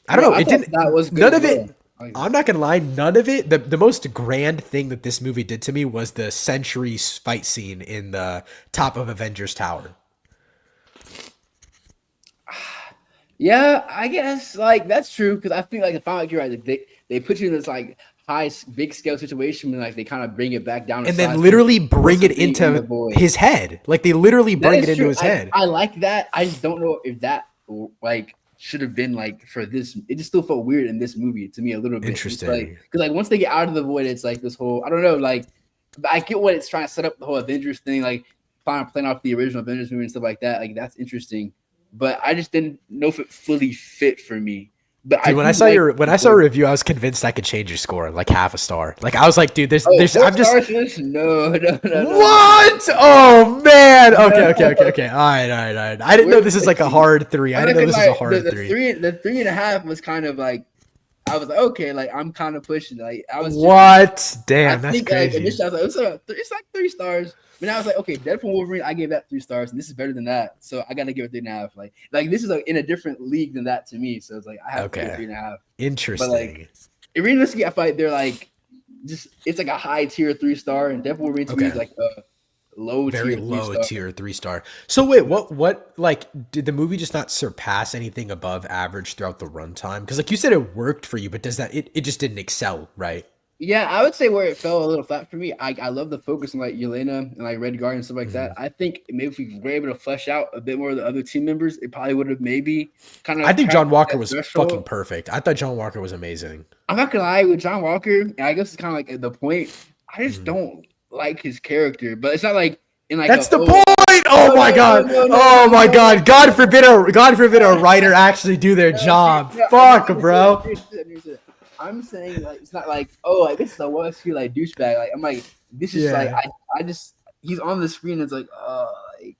I don't Yeah, know, I it thought didn't. that was good None as of well. it. I'm not gonna lie, none of it. The most grand thing that this movie did to me was the Century fight scene in the top of Avengers Tower. Yeah, I guess like that's true because I think like if I'm like you're right, like, they put you in this like big scale situation and like they kind of bring it back down to And then size literally what's bring the it thing in the into void. his head. Like they literally That bring it is into true. his head. I like that. I just don't know if that like should have been like for this. It just still felt weird in this movie to me a little bit. It's like Interesting. because like once they get out of the void, it's like this whole I don't know like I get what it's trying to set up the whole Avengers thing, like playing off the original Avengers movie and stuff like that. Like that's interesting, but I just didn't know if it fully fit for me. But I Dude, do like when the I saw a void. review, I was convinced I could change your score like half a star. Like I was like, dude, Oh, four I'm just stars for this? No, no, no, no, no, what? Oh man. no. Okay. All right. I didn't know We're this is like a pushing. hard 3. I I'm didn't not know gonna this was a lie. hard 3. The 3.5 was kind of like I was like, okay, like I'm kind of pushing. Like I was just like, What? I Damn, that's think like crazy. initially I was like, it's like 3 stars. But now I was like, okay, Deadpool Wolverine, I gave that 3 stars, and this is better than that. So I gotta give it 3.5. Like this is like in a different league than that to me. So it's like I have to give it Okay. 3.5. But like Interesting. realistically, I feel like they're like just it's like a high tier 3 star, and Deadpool Wolverine to me Okay. is like a low Very tier three low star. tier 3 star. So wait, what like did the movie just not surpass anything above average throughout the runtime? Because like you said, it worked for you, but does that it just didn't excel, right? Yeah, I would say where it fell a little flat for me. I love the focus on like Yelena and like Red Guard and stuff like that. Mhm. I think maybe if we were able to flesh out a bit more of the other team members, it probably would have maybe kind I of think passed John Walker that was fucking threshold. perfect. I thought John Walker was amazing. I'm not gonna lie with John Walker, and I guess it's kind of like at the point. I just Mhm. don't like his character, but it's not like in like That's a the oh point. Oh no my god! Oh my god! God forbid a writer actually do their job. Fuck, bro. I'm saying like it's not like oh like this is a Wall Street like douchebag. Like I'm like this is like Yeah. I just he's on the screen. It's like like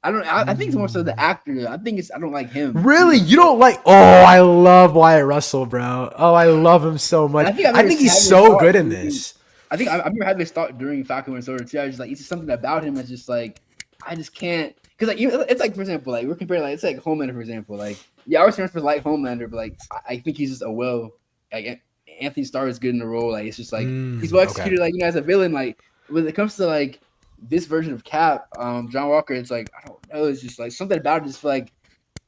I don't. I think it's more so the actor. I think it's. I don't like him. Really? You don't like? Oh, I love Wyatt Russell, bro. Oh, I love him so much. I think he's so good in this. I think I remember having this thought during Falcon and Soldier too. I was just like, it's just something about him that's just like I just can't. Because like it's like for example, like we're comparing like it's like Homelander for example. Like yeah, I was for like Homelander, but like I think he's just a like Anthony Starr is good in the role. Like it's just like he's well executed. Like as a villain. Like when it comes to like this version of Cap, John Walker, it's like I don't know. It's just like something about it. Just like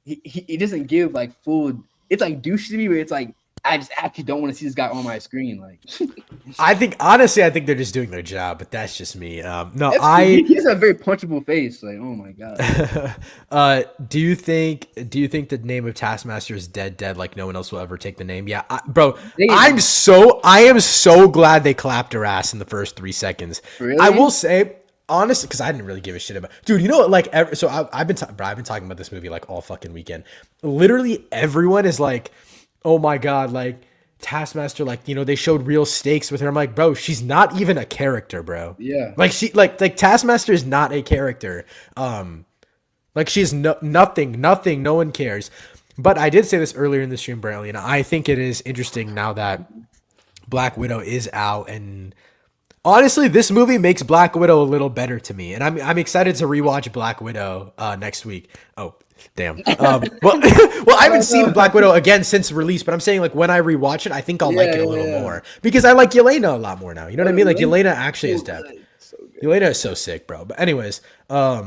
he doesn't give like full. It's like douche to me, but it's like I just actually don't want to see this guy on my screen. Like I think honestly, I think they're just doing their job, but that's just me. No, he has a very punchable face. Like oh my god. Do you think the name of Taskmaster is dead? Like no one else will ever take the name. Yeah, bro. I am so glad they clapped her ass in the first 3 seconds. Really? I will say. Honestly, because I didn't really give a shit about, dude. You know what? Like, so I've been talking about this movie like all fucking weekend. Literally, everyone is like, "Oh my god!" Like Taskmaster, like they showed real stakes with her. I'm like, bro, she's not even a character, bro. Yeah. Like she, like Taskmaster is not a character. Like she's nothing. No one cares. But I did say this earlier in the stream, Brantley, and I think it is interesting now that Black Widow is out and. Honestly, this movie makes Black Widow a little better to me, and I'm excited to rewatch Black Widow next week. Oh, damn. Well, I haven't seen Black Widow again since release, but I'm saying like when I rewatch it, I think I'll like it a little more because I like Yelena a lot more now. You know what I mean? Like Yelena actually is depth. Yelena is so sick, bro. But anyways, sorry,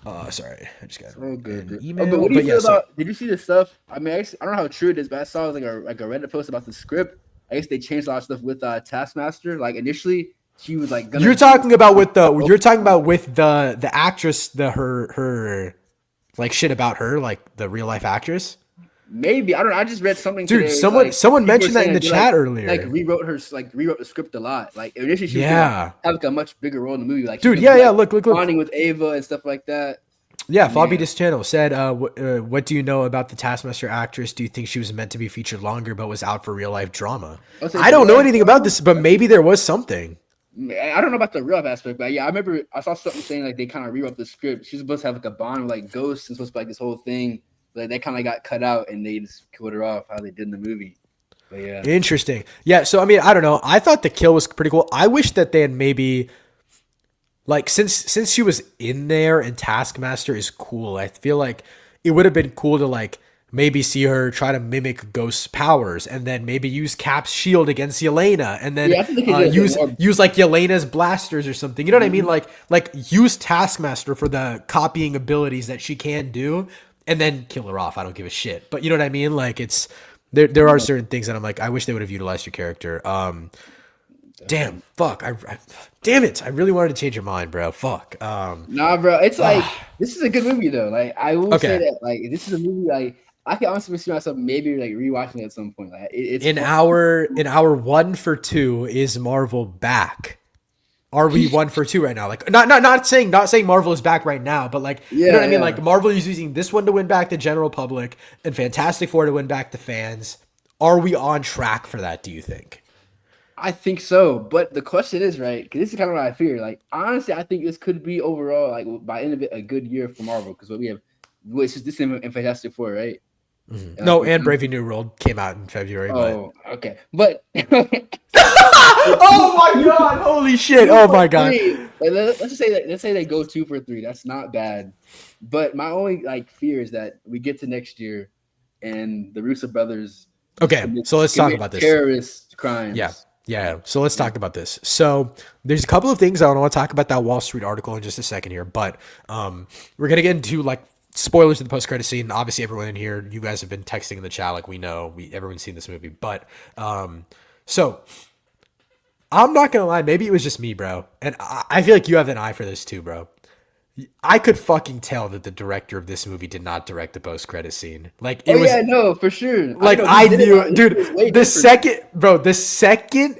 I just got an email. But what do you feel about? Did you see the stuff? I mean, I don't know how true it is, but I saw like a Reddit post about the script. I guess they changed a lot of stuff with Taskmaster. Like initially, she was like. You're talking about with the actress, her like shit about her, like the real life actress. Maybe I don't know. I just read something. Dude, today. someone mentioned that in the chat earlier. Like rewrote the script a lot. Like initially, she was have like a much bigger role in the movie. Like dude, look, bonding with Ava and stuff like that. Yeah, Fabi's channel said, what do you know about the Taskmaster actress? Do you think she was meant to be featured longer but was out for real-life drama? I don't know anything about this, but maybe there was something. I don't know about the real-life aspect, but yeah, I remember I saw something saying like they kind of rewrote the script. She's supposed to have like a bond with like ghosts and supposed to be like this whole thing. But they kind of got cut out and they just killed her off how they did in the movie. But yeah. Interesting. Yeah, so I mean, I don't know. I thought the kill was pretty cool. I wish that they had maybe... Like since she was in there and Taskmaster is cool, I feel like it would have been cool to like maybe see her try to mimic Ghost's powers and then maybe use Cap's shield against Yelena and then use like Yelena's blasters or something. You know what I mean? Like use Taskmaster for the copying abilities that she can do and then kill her off. I don't give a shit. But you know what I mean? Like it's there are certain things that I'm like I wish they would have utilized your character. Damn, fuck. Damn it. I really wanted to change your mind, bro. Fuck. Nah, bro. It's like this is a good movie though. Like I will say that like this is a movie like I can honestly see myself maybe like rewatching it at some point. Like it's in our 1 for 2 is Marvel back. Are we 1 for 2 right now? Like not saying Marvel is back right now, but like you know what I mean? Like Marvel is using this one to win back the general public and Fantastic Four to win back the fans. Are we on track for that, do you think? I think so, but the question is, right, because this is kind of what I fear. Like, honestly, I think this could be overall, like, by end of it, a good year for Marvel, because what we have, which is this in Fantastic Four, right? Mm-hmm. No, and Brave New World came out in February. Oh, okay. But. Oh, my God. Holy shit. Oh, my God. Let's just say that, let's say they go 2 for 3. That's not bad. But my only, like, fear is that we get to next year and the Russo brothers. Okay, so let's talk about this. Terrorist crimes. Yeah. So let's talk about this. So there's a couple of things I want to talk about that Wall Street article in just a second here, but we're gonna get into like spoilers of the post-credit scene. Obviously, everyone in here, you guys have been texting in the chat like we know, everyone's seen this movie. But so I'm not gonna lie, maybe it was just me, bro, and I feel like you have an eye for this too, bro. I could fucking tell that the director of this movie did not direct the post-credit scene. Like, it was, yeah, no, for sure. Like, I knew, dude. The second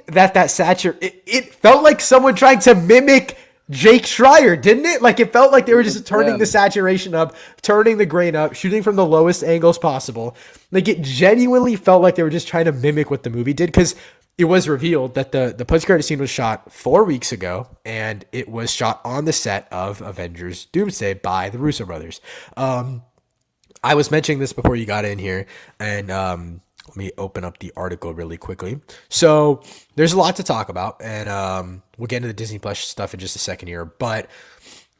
that Satcher, it felt like someone trying to mimic Jake Schreier, didn't it? Like it felt like they were just turning Yeah, the saturation up, turning the grain up, shooting from the lowest angles possible. Like it genuinely felt like they were just trying to mimic what the movie did because it was revealed that the post-credit scene was shot 4 weeks ago and it was shot on the set of Avengers Doomsday by the Russo brothers. I was mentioning this before you got in here, and let me open up the article really quickly. So there's a lot to talk about, and we'll get into the Disney Plus stuff in just a second here. But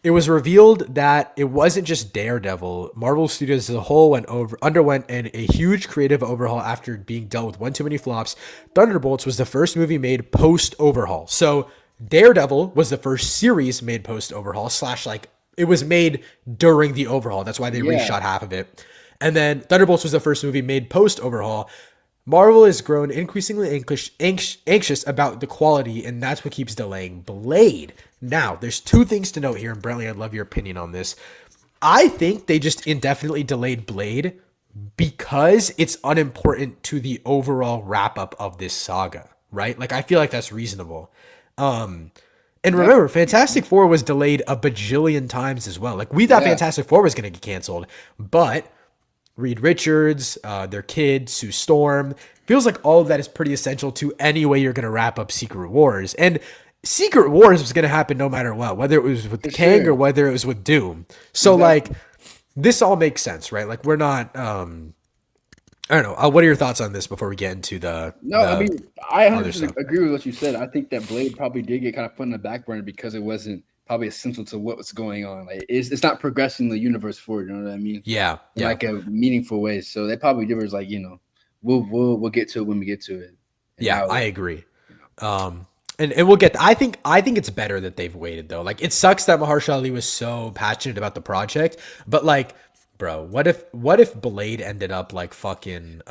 it was revealed that it wasn't just Daredevil. Marvel Studios as a whole underwent a huge creative overhaul after being dealt with one too many flops. Thunderbolts was the first movie made post overhaul. So Daredevil was the first series made post overhaul / like it was made during the overhaul. That's why they yeah, reshot half of it. And then Thunderbolts was the first movie made post overhaul. Marvel has grown increasingly anxious about the quality, and that's what keeps delaying Blade. Now, there's two things to note here, and Brentley, I'd love your opinion on this. I think they just indefinitely delayed Blade because it's unimportant to the overall wrap up of this saga, right? Like, I feel like that's reasonable. And yep. remember, Fantastic Four was delayed a bajillion times as well. Like, we thought Yeah. Fantastic Four was going to get canceled, but Reed Richards, their kid, Sue Storm. Feels like all of that is pretty essential to any way you're going to wrap up Secret Wars. And Secret Wars was going to happen no matter what, whether it was with For Kang or sure. whether it was with Doom. So, like, Exactly. this all makes sense, right? Like, we're not, I don't know. What are your thoughts on this before we get into No, I the mean, I other 100% stuff? agree with what you said. I think that Blade probably did get kind of put on the back burner because it wasn't probably essential to what was going on. Like, it's not progressing the universe forward. You know what I mean? Yeah, In yeah, like a meaningful way. So they probably did was like, we'll get to it when we get to it. And yeah, now, I agree. And we'll get. I think it's better that they've waited though. Like it sucks that Mahershala Ali was so passionate about the project, but like, bro, what if Blade ended up like fucking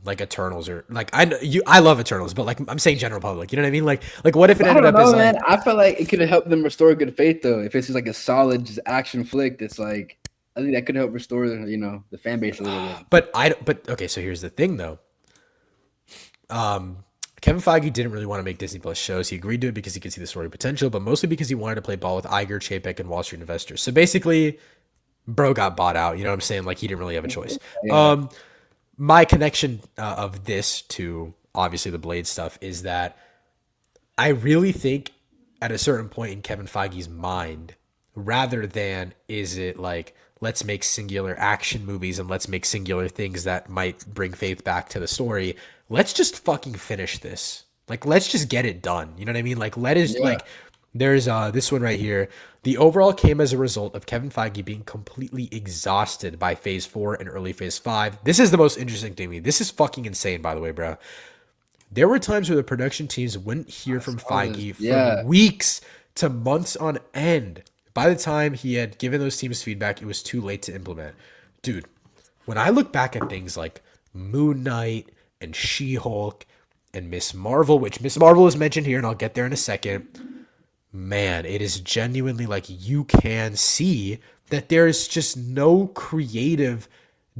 like Eternals or like I love Eternals, but like I'm saying general public, you know what I mean? Like what if it I ended don't up as know, man. like I feel like it could have helped them restore good faith though. If it's just like a solid just action flick, that's like I think that could help restore the fan base a little bit. but okay, so here's the thing though. Kevin Feige didn't really want to make Disney Plus shows. He agreed to it because he could see the story potential, but mostly because he wanted to play ball with Iger, Chapek, and Wall Street investors. So basically, bro got bought out. You know what I'm saying? Like he didn't really have a choice. Yeah, My connection of this to obviously the Blade stuff is that I really think at a certain point in Kevin Feige's mind, rather than is it like let's make singular action movies and let's make singular things that might bring faith back to the story, let's just fucking finish this. Like let's just get it done. You know what I mean? Like let us yeah. like there's this one right here. The overall came as a result of Kevin Feige being completely exhausted by phase 4 and early phase 5. This is the most interesting thing to me. This is fucking insane, by the way, bro. There were times where the production teams wouldn't hear from All this, Feige for yeah. weeks to months on end. By the time he had given those teams feedback, it was too late to implement. Dude, when I look back at things like Moon Knight and She-Hulk and Miss Marvel, which Miss Marvel is mentioned here, and I'll get there in a second, man, it is genuinely like you can see that there's just no creative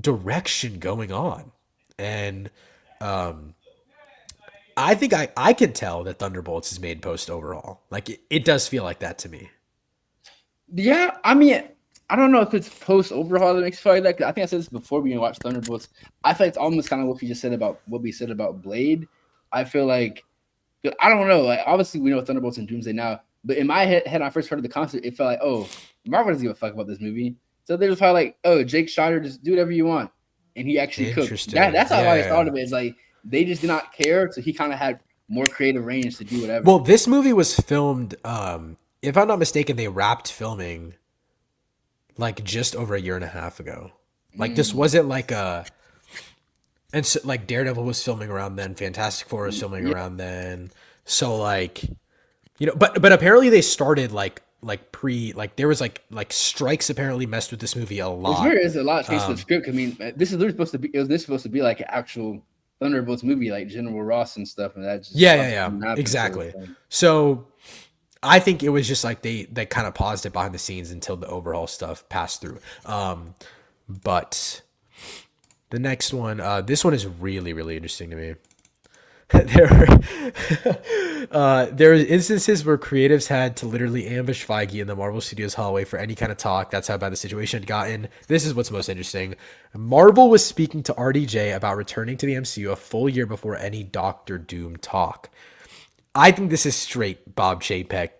direction going on. And I think I can tell that Thunderbolts is made post overall. Like it does feel like that to me. Yeah, I mean, I don't know if it's post overhaul that makes me feel like that. 'Cause I think I said this before we watched Thunderbolts. I feel like it's almost kind of what we just said about what we said about Blade. I feel like I don't know. Like obviously we know Thunderbolts and Doomsday now, but in my head, when I first heard of the concept, it felt like, oh, Marvel doesn't give a fuck about this movie. So they was probably like, oh, Jake Schreier, just do whatever you want, and he actually cooked. Interesting. That's how I Yeah, always yeah. thought of it. It's like they just did not care, so he kind of had more creative range to do whatever. Well, this movie was filmed. If I'm not mistaken, they wrapped filming like just over a year and a half ago. Like this Mm, wasn't like a and so, like Daredevil was filming around then, Fantastic Four was filming yeah, around then. So like but apparently they started like pre like there was like strikes apparently messed with this movie a there's lot. there is a lot of changes to the script. I mean, this is literally supposed to be. It was this supposed to be like an actual Thunderbolts movie, like General Ross and stuff, and that just Yeah, yeah, obviously yeah. didn't happen. So Exactly. it's like, So I think it was just like they kind of paused it behind the scenes until the overhaul stuff passed through. But the next one, this one is really really interesting to me. there there are instances where creatives had to literally ambush Feige in the Marvel Studios hallway for any kind of talk. That's how bad the situation had gotten. This is what's most interesting. Marvel was speaking to RDJ about returning to the MCU a full year before any Doctor Doom talk. I think this is straight Bob Chapek.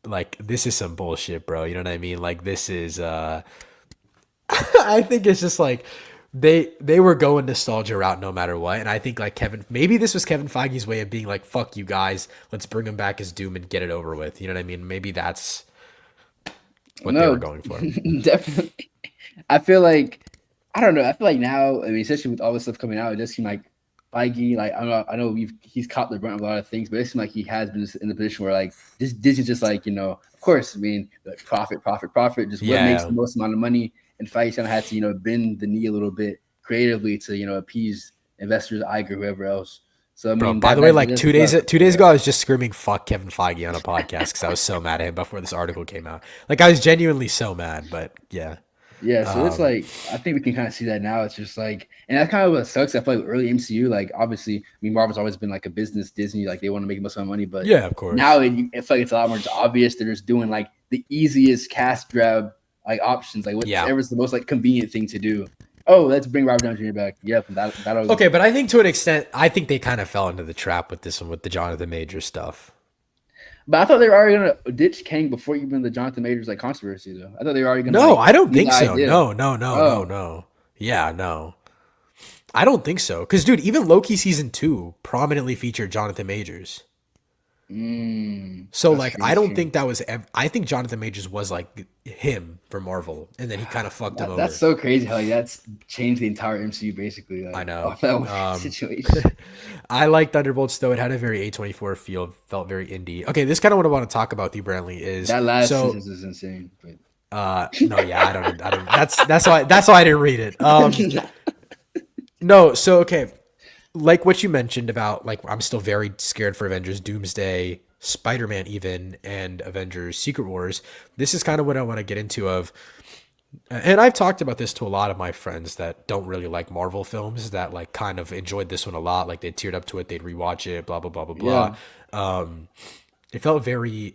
Like, this is some bullshit, bro. You know what I mean? Like, this is I think it's just like they were going nostalgia route no matter what. And I think like maybe this was Kevin Feige's way of being like, fuck you guys, let's bring him back as Doom and get it over with. You know what I mean? Maybe that's what they were No, going for. definitely. I feel like I don't know. I feel like now, I mean, especially with all this stuff coming out, it does seem like Feige, like I know he's caught the brunt of a lot of things, but it seems like he has been in the position where like this Disney's just like, of course, I mean, like profit, profit, profit, just what makes Yeah. the most amount of money. And Feige kind of had to, bend the knee a little bit creatively to, appease investors, Iger, whoever else. So I Bro, mean by that the way, that like just 2 days sucks. 2 days ago, I was just screaming "fuck Kevin Feige" on a podcast because I was so mad at him before this article came out. Like, I was genuinely so mad, but yeah, Yeah, so it's like I think we can kind of see that now. It's just like, and that's kind of what sucks. I feel like early MCU, like obviously, I mean, Marvel's always been like a business Disney, like they want to make the most amount of money, but yeah, of now course. it's like it's a lot more just obvious. They're just doing like the easiest cast grab like options, like Yeah. whatever's the most like convenient thing to do. Oh, let's bring Robert Downey Jr. back. Yep, that'll. Okay, but I think to an extent, I think they kind of fell into the trap with this one with the Jonathan Majors stuff. But I thought they were already gonna ditch Kang before even the Jonathan Majors like controversy though. I thought they were already gonna No, like I don't leave think the so. idea. No, no, no, no, Oh, no. Yeah, no. I don't think so. Because, dude, even Loki season 2 prominently featured Jonathan Majors. So, that's like, true. I That's don't true. think that was. I think Jonathan Majors was like him for Marvel, and then he kind of fucked him That's over. so crazy how like that's changed the entire MCU basically I like know. off that one situation. I like Thunderbolts though. It had a very A24 feel, felt very indie. Okay, this kind of what I want to talk about with you, Brantley, is That last so sentence is insane. But no, yeah, I don't that's why I didn't read it. No, so okay, like what you mentioned about like I'm still very scared for Avengers Doomsday, Spider-Man even, and Avengers Secret Wars. This is kind of what I want to get into of and I've talked about this to a lot of my friends that don't really like Marvel films that like kind of enjoyed this one a lot. Like they teared up to it, they'd rewatch it, blah blah blah blah blah. yeah, It felt very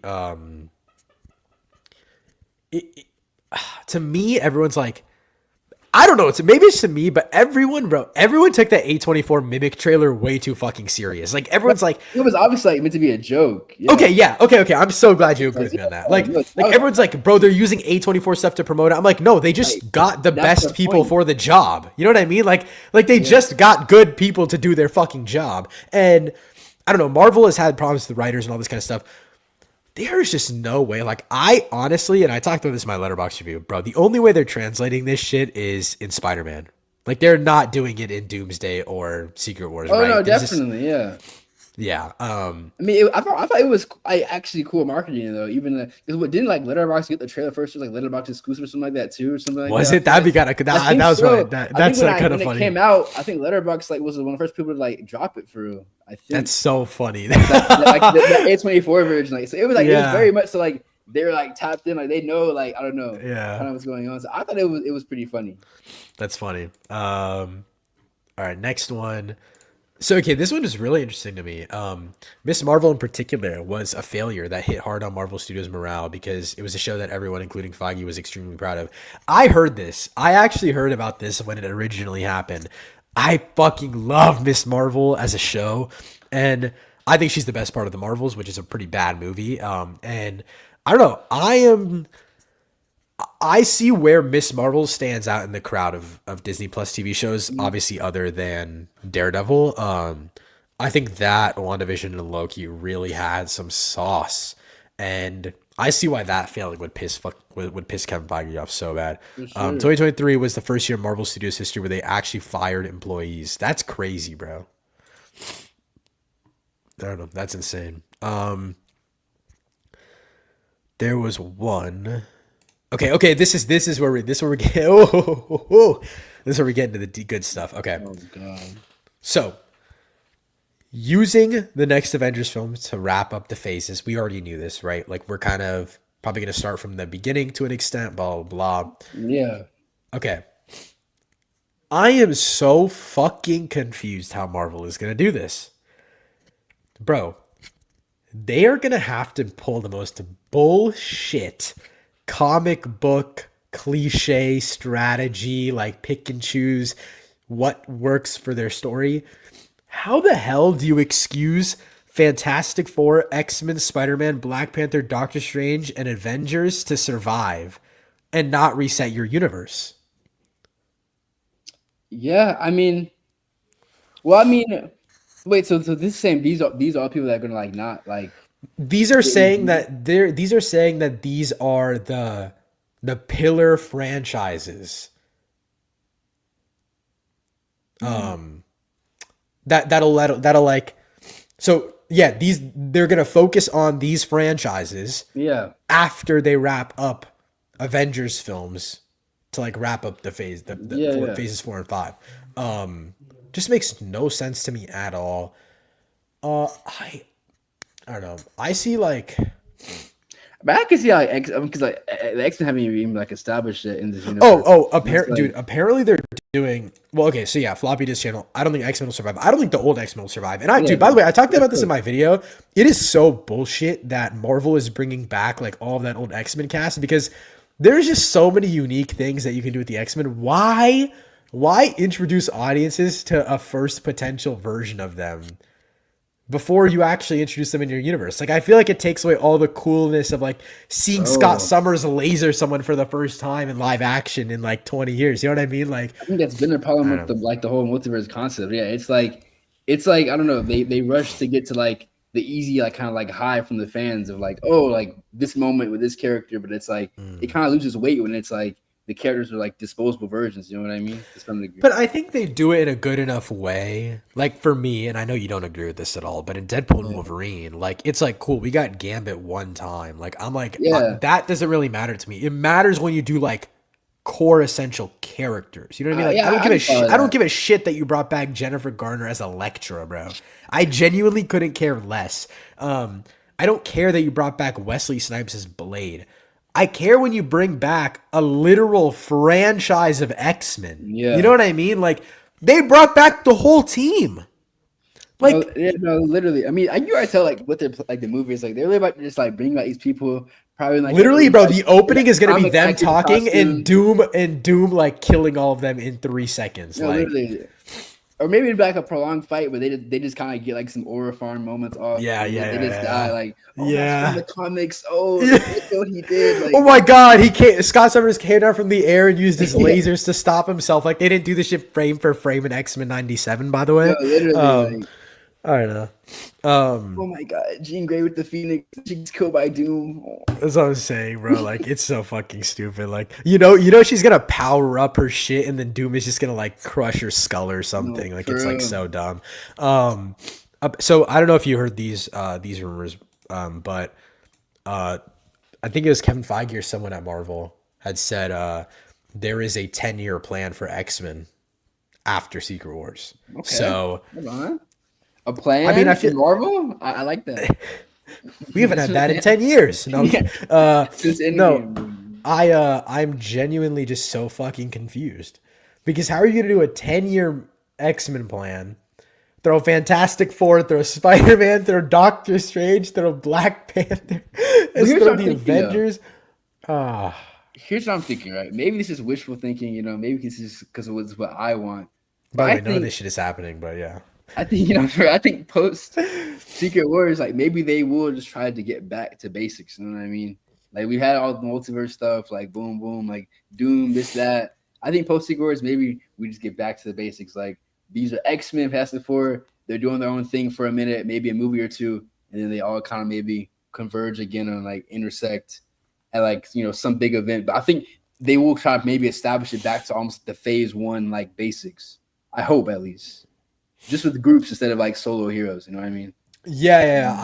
to me, everyone's like, I don't know. Maybe it's to me, but everyone took that A24 mimic trailer way too fucking serious. Like everyone's like, it was obviously like meant to be a joke. okay, Yeah, yeah, okay. I'm so glad you agree like, with me yeah, on that. no, that Like was everyone's like, bro, they're using A24 stuff to promote it. I'm like, no, they like just got the that's the best people point. for the job. You know what I mean? Like they Yeah, just got good people to do their fucking job. And I don't know, Marvel has had problems with the writers and all this kind of stuff. There's just no way. Like I honestly, and I talked about this in my letterbox review, bro. The only way they're translating this shit is in Spider-Man. Like they're not doing it in Doomsday or Secret Wars, oh no, right? There's just definitely, yeah. yeah. I mean, I thought it was actually cool marketing though. Even because what didn't like Letterboxd get the trailer first, was like Letterboxd exclusive or something like that too, or something like Was that. I it? feel That'd like be kind of I that, think that was right. so. That I think that's kind when of it funny. came out, I think Letterboxd like was one of the first people to like drop it for real. I That's think so funny. like the A24 version. Like so, it was Yeah. very much so like they're like tapped in, like they know like I don't know Yeah. kind of what's going on. So I thought it was pretty funny. That's funny. All right, next one. So okay, this one is really interesting to me. Miss Marvel in particular was a failure that hit hard on Marvel Studios morale because it was a show that everyone, including Feige, was extremely proud of. I heard this. I actually heard about this when it originally happened. I fucking love Miss Marvel as a show, and I think she's the best part of the Marvels, which is a pretty bad movie. And I don't know. I see where Miss Marvel stands out in the crowd of Disney Plus TV shows, obviously other than Daredevil. I think that WandaVision and Loki really had some sauce, and I see why that failing would piss Kevin Feige off so bad. For sure. 2023 was the first year in Marvel Studios history where they actually fired employees. That's crazy, bro. I don't know. That's insane. There was one. Okay. This is where we get. This is where we get into the good stuff. Okay, Oh god. so using the next Avengers film to wrap up the phases, we already knew this, right? Like we're kind of probably going to start from the beginning to an extent. Blah blah blah. Yeah. Okay, I am so fucking confused how Marvel is going to do this. bro, they are gonna have to pull the most bullshit comic book cliche strategy, like pick and choose what works for their story. How the hell do you excuse Fantastic Four, X-Men, Spider-Man, Black Panther, Doctor Strange, and Avengers to survive and not reset your universe? Yeah, I mean, well, I mean, wait, so this is saying these are people that are gonna like not like These are fit in saying view? that these are saying that these are the pillar franchises Mm, that'll like, so yeah, these, they're gonna focus on these franchises yeah. after they wrap up Avengers films to like wrap up the Yeah, four, yeah. phases 4 and 5. Just makes no sense to me at all. I don't know. I see like, But I can see how X because like the X Men haven't even like established it in this oh, universe. It's apparent dude. like, Apparently they're doing well. Okay, so yeah, floppy disk channel. I don't think X Men will survive. I don't think the old X Men will survive. And yeah, dude, by the way, I talked of about this in course. my video. It is so bullshit that Marvel is bringing back like all of that old X Men cast, because there's just so many unique things that you can do with the X Men. Why introduce audiences to a first potential version of them before you actually introduce them in your universe? Like, I feel like it takes away all the coolness of like seeing Scott Oh, Summers laser someone for the first time in live action in like 20 years. You know what I mean? Like, I think that's been the problem I with don't know. the whole multiverse concept. Yeah, it's like I don't know. They rush to get to like the easy like kind of like high from the fans of like, oh, like this moment with this character, but it's like it kind of loses weight when it's like the characters are like disposable versions. You know what I mean? To some degree. But I think they do it in a good enough way. Like for me, and I know you don't agree with this at all, but in Deadpool and Yeah. Wolverine, like it's like cool. We got Gambit one time. Like I'm like Yeah. that doesn't really matter to me. It matters when you do like core essential characters. You know what I mean? Like Yeah, I can follow I don't that. give a shit that you brought back Jennifer Garner as Elektra, bro. I genuinely couldn't care less. I don't care that you brought back Wesley Snipes as Blade. I care when you bring back a literal franchise of X-Men. You know Yeah. what I mean? Like they brought back the whole team. No, Like yeah, no, literally. I mean, you already tell like what they're like the movie is like. They're really about to just like bring out these people, probably in, like literally, bro, like the opening like is gonna be comic them accurate talking and costumes. Doom like killing all of them in 3 seconds. No, Like, literally. Or maybe it'd be like a prolonged fight, but they just kind of get like some aura farm moments off, yeah, and yeah, they just die. yeah, Like, oh, that's from yeah. the comics. Oh, Yeah. look at what he did. Oh Like, my god, he came, Scott Summers came down from the air and used his yeah, lasers to stop himself. Like they didn't do this shit frame for frame in X-Men 97, by the no, way. literally, Um, like, I don't know. Um, oh my god, Jean Grey with the Phoenix, she gets killed by Doom. Oh. that's what I'm saying, bro. Like it's so fucking stupid. Like she's gonna power up her shit, and then Doom is just gonna like crush her skull or No, something. Like for it's like real. so dumb. Um, so I don't know if you heard these rumors, but uh, I think it was Kevin Feige or someone at Marvel had said there is a 10-year plan for X-Men after Secret Wars. Okay, So hold on. A I mean, I plan feel in Marvel? I like that. we haven't had that in 10 years. No, I'm Yeah, kidding. since No, Endgame. I'm genuinely just so fucking confused because how are you gonna do a 10-year X-Men plan? Throw Fantastic Four, throw Spider Man, throw Doctor Strange, throw Black Panther, Well, let's here's throw what I'm the thinking though. Avengers. Ah, Here's what I'm thinking, right? Maybe this is wishful thinking, maybe this is because it was what I want. by But the way, none of this shit is happening, but yeah. I think, I think post Secret Wars, like maybe they will just try to get back to basics. You know what I mean? Like we've had all the multiverse stuff, like boom, boom, like Doom, this, that. I think post Secret Wars, maybe we just get back to the basics. Like these are X-Men, Fantastic Four. They're doing their own thing for a minute, maybe a movie or two, and then they all kind of maybe converge again and like intersect at like some big event. But I think they will try to maybe establish it back to almost the phase one like basics. I hope at least just with groups instead of like solo heroes. You know what I mean? Yeah.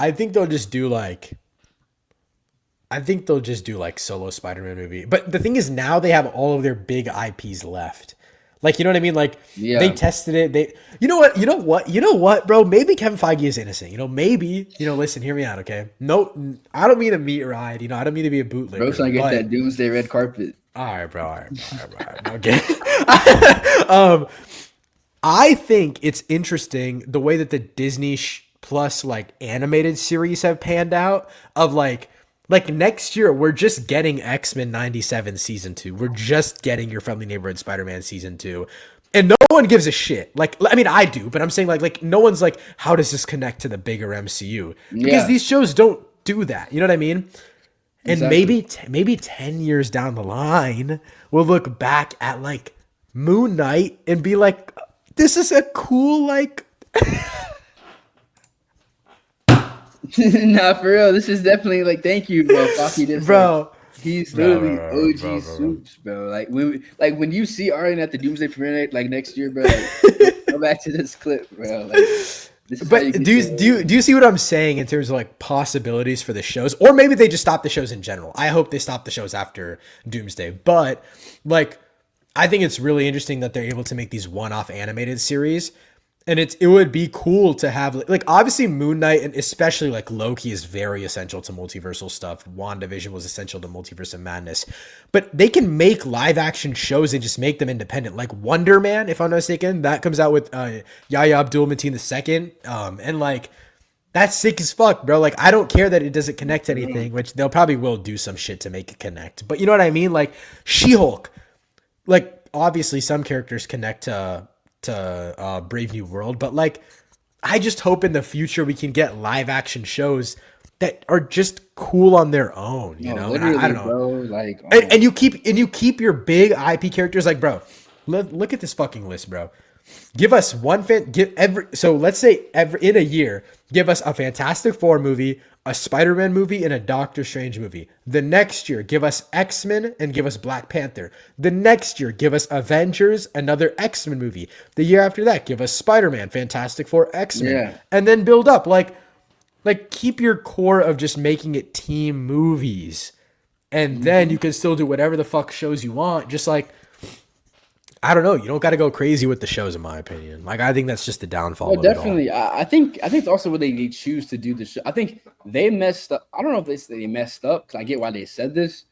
I think they'll just do like solo Spider-Man movie. But the thing is now they have all of their big IPs left. Like, you know what I mean? Like they Yeah. tested it. You know what, bro? Maybe Kevin Feige is innocent. Maybe, listen, hear me out, okay? No, I don't mean a meat ride. I don't mean to be a Bro's bootlicker, trying to get but that doomsday red carpet. all right, bro. All right, bro. All right, bro. Okay. I think it's interesting the way that the Disney plus like animated series have panned out of like next year we're just getting X-Men 97 season 2. We're just getting your Friendly Neighborhood Spider-Man season 2. And no one gives a shit. Like, I mean, I do, but I'm saying like no one's like, how does this connect to the bigger MCU? Because Yeah, these shows don't do that. You know what I mean? And exactly. maybe 10 years down the line, we'll look back at like Moon Knight and be like, this is a cool like Nah, for real. This is definitely like thank you, bro. Floppy this like bro. he's Bro, literally bro, OG bro, bro, bro. suits, bro. Like when you see Arlen at the Doomsday premiere like next year, bro, like go back to this clip, bro. Like this is how you But get your do you see what I'm saying in terms of like possibilities for the shows, or maybe they just stop the shows in general? I hope they stop the shows after Doomsday, but like I think it's really interesting that they're able to make these one-off animated series, and it would be cool to have like obviously Moon Knight and especially like Loki is very essential to multiversal stuff. WandaVision was essential to Multiverse of Madness, but they can make live action shows and just make them independent. Like Wonder Man, if I'm not mistaken, that comes out with Yahya Abdul-Mateen II, and like that's sick as fuck, bro. Like I don't care that it doesn't connect to anything, which they'll probably will do some shit to make it connect. But you know what I mean? Like She-Hulk, like obviously some characters connect to Brave New World, but like I just hope in the future we can get live action shows that are just cool on their own, you no, know. And I literally, don't know, bro. Like and you keep your big IP characters like, bro. Look at this fucking list, bro. Give us one give every so let's say every in a year, give us a Fantastic Four movie, a Spider-Man movie, and a Doctor Strange movie. The next year, give us X-Men and give us Black Panther. The next year, give us Avengers, another X-Men movie. The year after that, give us Spider-Man, Fantastic Four, X-Men, yeah. and then build up. Like keep your core of just making it team movies, and then you can still do whatever the fuck shows you want. Just like I don't know. You don't got to go crazy with the shows, in my opinion. Like, I think that's just the No, downfall of it all. definitely. I think it's also what they choose to do the show. I think they messed up. I don't know if they messed up because I get why they said this.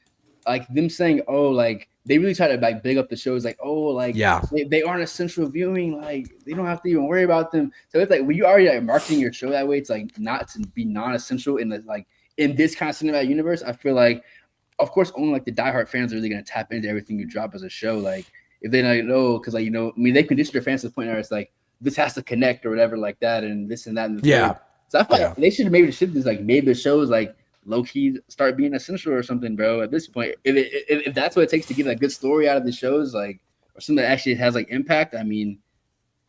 Like them saying, "Oh, like they really try to like big up the shows." Like, "Oh, like Yeah. they aren't essential viewing. Like they don't have to even worry about them." So it's like when you already like marketing your show that way, it's like not to be non-essential in the like in this kind of cinematic universe. I feel like, of course, only like the diehard fans are really gonna tap into everything you drop as a show. Like if they don't know, because like I mean, they condition their fans to the point where it's like this has to connect or whatever like that, and this and that and the Yeah. third. So I feel Yeah. like they should have maybe shit this like made the shows like low key start being essential or something, bro. At this point, if that's what it takes to get a good story out of the shows, like or something that actually has like impact, I mean,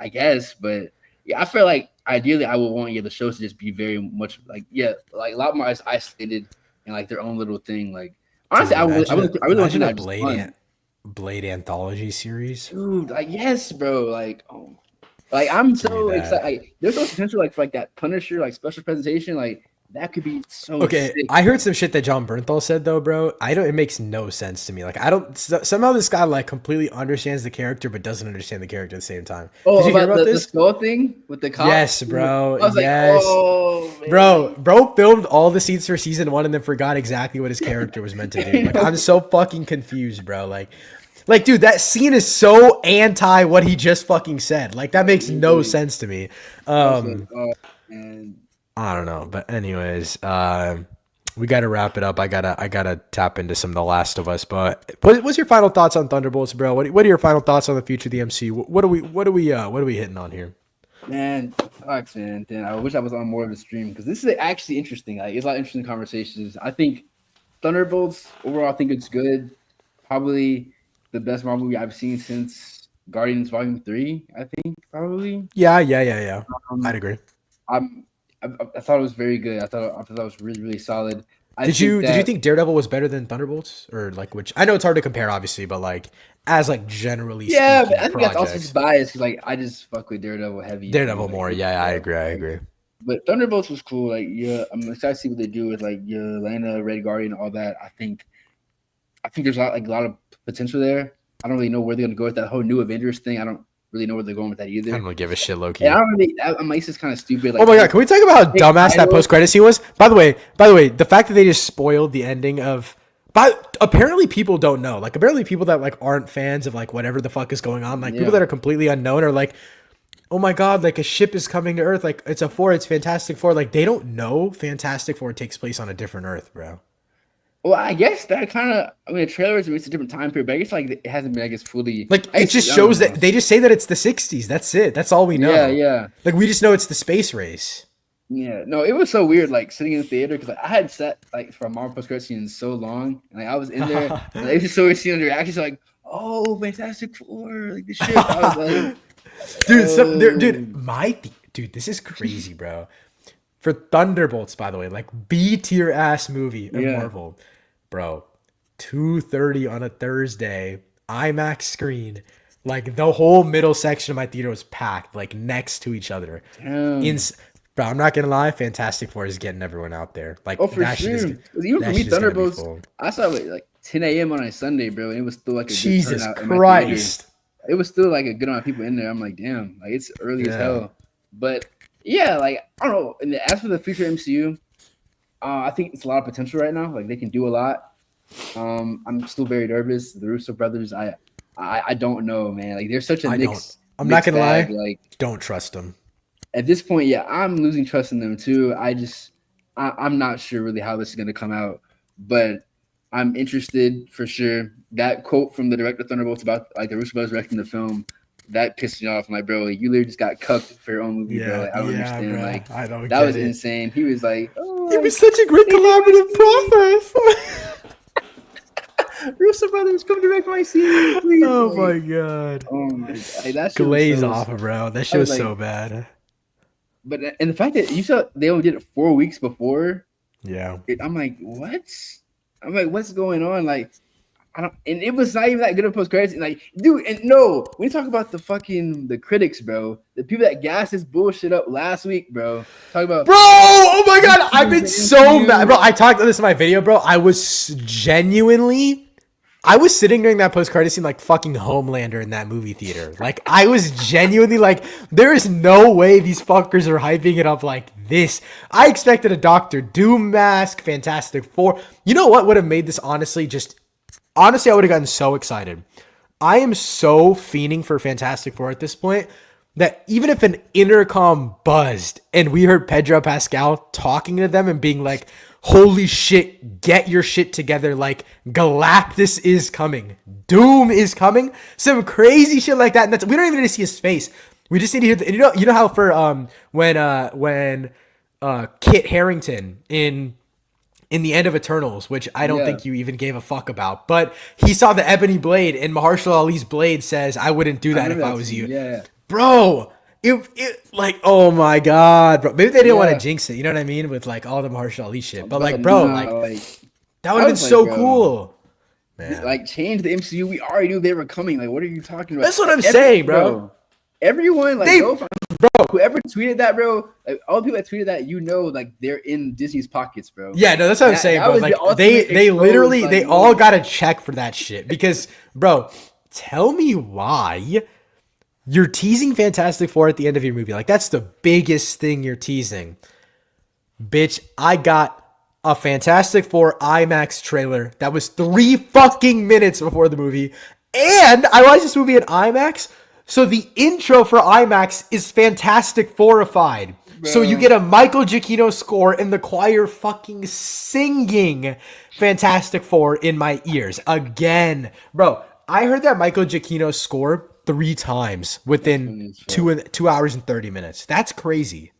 I guess. But yeah, I feel like ideally I would want the shows to just be very much like like a lot more isolated and like their own little thing. Like honestly, Dude, I really want imagine to a have just fun. Blade anthology series. Dude, like yes, bro. Like, oh, like I'm Give me so excited. that. Like, there's no potential like for like that Punisher like special presentation. Like that could be so Okay, sick. I heard some shit that John Bernthal said though, bro. I don't. It makes no sense to me. Like I don't. Somehow this guy like completely understands the character, but doesn't understand the character at the same time. Did Oh, you hear about about the this? skull thing with the cop. Yes, bro. I was like, Yes, oh bro. Filmed all the scenes for season 1 and then forgot exactly what his character was meant to do. Like I'm man. so fucking confused, bro. Like, dude, that scene is so anti what he just fucking said. Like, that makes no Literally. sense to me. I was like, oh man. I don't know, but anyways, we got to wrap it up. I gotta tap into some of The Last of Us. But what's your final thoughts on Thunderbolts, bro? What are your final thoughts on the future of the MCU? What are we hitting on here? Man, fucks, man. Then I wish I was on more of the stream because this is actually interesting. Like, it's a lot of interesting conversations. I think Thunderbolts overall, I think it's good. Probably the best Marvel movie I've seen since Guardians Volume 3. I think probably. Yeah. I'd Um, agree. I'm. I thought it was very good. I thought it was really really solid. I Did think you that think Daredevil was better than Thunderbolts, or like which? I know it's hard to compare, obviously, but like as like generally yeah, but speaking, I think that's also projects, just bias because like I just fuck with Daredevil heavy for me. Daredevil more. Yeah, I agree. I agree. But Thunderbolts was cool. Like yeah, I'm excited to see what they do with like Yelena, Red Guardian, all that. I think there's a lot of potential there. I don't really know where they're gonna go with that whole new Avengers thing. I don't really know where they're going with that I don't either. really give a shit, And I Loki. don't really. I'm like, this is kind of stupid. Oh Like, my god, can we talk about how take dumbass that titles. post credit scene was? By the way, the fact that they just spoiled the ending of but apparently people don't know. Like apparently people that like aren't fans of like whatever the fuck is going on, like people Yeah, that are completely unknown are like oh my god, like a ship is coming to Earth, like it's a four, it's Fantastic Four. Like they don't know Fantastic Four takes place on a different Earth, bro. Well, I guess that kind of. I mean, the trailers it's a different time period, but I guess like it hasn't been, I guess, fully. Like I it guess just I don't shows that know. they just say that it's the '60s. That's it. That's all we Yeah, know. yeah, Like we just know it's the space race. yeah. No, it was so weird, like sitting in the theater because like, I had sat like for a Marvel post credit scene so long, and like I was in there, and it was just so weird seeing the reactions, like, "Oh, Fantastic Four, like the ship." I was like, Dude, "Oh, dude, this is crazy, bro. For Thunderbolts, by the way, like B tier ass movie of yeah." Marvel, bro. 2:30 on a Thursday, IMAX screen. Like the whole middle section of my theater was packed, like next to each other. In, Damn. bro, I'm not gonna lie, Fantastic Four is getting everyone out there. Oh, Like for sure. 'Cause even for that me, shit is gonna be Thunderbolts, full. I saw it like 10 a.m. on a Sunday, bro, and it was still like a good Jesus turnout in my theater. Christ. It was still like a good amount of people in there. I'm like, damn, like it's early as Yeah. hell. But yeah, like I don't know. And as for the future MCU, I think it's a lot of potential right now. Like they can do a lot. I'm still very nervous. The Russo brothers, I don't know, man. Like they're such a I don't. I'm not mixed gonna bag. lie. Like Don't trust them. at this point, yeah, I'm losing trust in them too. I'm not sure really how this is gonna come out, but I'm interested for sure. That quote from the director of Thunderbolts about like the Russo brothers directing the film, that pissed me off. I'm like, bro, like, you literally just got cucked for your own movie, bro. Yeah, Like, I don't yeah, understand. bro. Like I don't that get was it. insane. He was like, oh, It was like, such a great they did my collaborative process. scene. Russo brothers, come direct my scene, please. Oh Like, my god. oh my god, like, that shit was Glaze so. off, bro. That I shit was was so like, bad. but and the fact that you saw they only did it 4 weeks before. Yeah. I'm like, what? I'm like, what's going on? Like, I don't, and it was not even that good of post credits. And like, dude, and no, when you talk about the critics, bro, the people that gassed this bullshit up last week, bro, talk about Bro, oh my god, I've been the so MCU. mad. Bro, I talked about this in my video, bro. I was sitting during that post credit scene like fucking Homelander in that movie theater. Like I was genuinely like, there is no way these fuckers are hyping it up like this. I expected a Doctor Doom mask, Fantastic Four. You know what would have made this honestly, I would have gotten so excited. I am so fiending for Fantastic Four at this point that even if an intercom buzzed and we heard Pedro Pascal talking to them and being like, holy shit, get your shit together. Like Galactus is coming. Doom is coming. Some crazy shit like that. And we don't even need to see his face. We just need to hear you know how for when Kit Harington in the end of Eternals, which I don't Yeah, think you even gave a fuck about, but he saw the ebony blade and Mahershala Ali's blade says, I wouldn't do I that if remember I that was scene. you. Yeah, Bro, it like, oh my god, bro. Maybe they didn't want to yeah. jinx it, you know what I mean? With like all the Mahershala Ali shit. But like, But bro, nah, like like that would I have been was like, so bro, cool. Man. like change the MCU. We already knew they were coming. Like, what are you talking about? That's what Like, I'm saying, bro. everyone, like, They go whoever tweeted that, bro, like all the people that tweeted that, like they're in Disney's pockets, bro. Yeah, no, that's what I'm saying, That bro. was Like the ultimate they exposed, literally like, they all moment. got a check for that shit because, bro, tell me why you're teasing Fantastic Four at the end of your movie. Like that's the biggest thing you're teasing. Bitch, I got a Fantastic Four IMAX trailer that was 3 fucking minutes before the movie. And I watched this movie in IMAX. So the intro for IMAX is Fantastic Fourified. So you Bro. get a Michael Giacchino score and the choir fucking singing Fantastic Four in my ears. Again. Bro, I heard that Michael Giacchino score 3 times That's within funny as fuck. 2 hours and 30 minutes. That's crazy.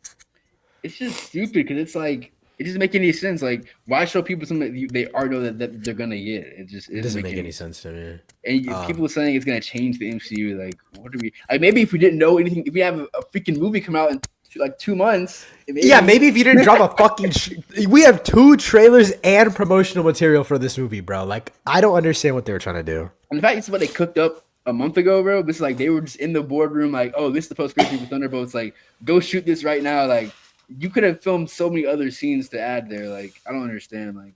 It's just stupid because it's like it doesn't make any sense. Like, why show people something they already know that they're gonna get? It It doesn't doesn't make make any any sense. sense to me. And people saying it's gonna change the MCU. Like, what are we? Like, maybe if we didn't know anything, if we have a freaking movie come out in like 2 months, Yeah, maybe if you didn't drop a fucking. We have 2 trailers and promotional material for this movie, bro. Like, I don't understand what they were trying to do. And the fact it's what they cooked up a month ago, bro. This is like they were just in the boardroom, like, oh, this is the post credit for Thunderbolts. Like, go shoot this right now. Like, you could have filmed so many other scenes to add there. Like, I don't understand. Like,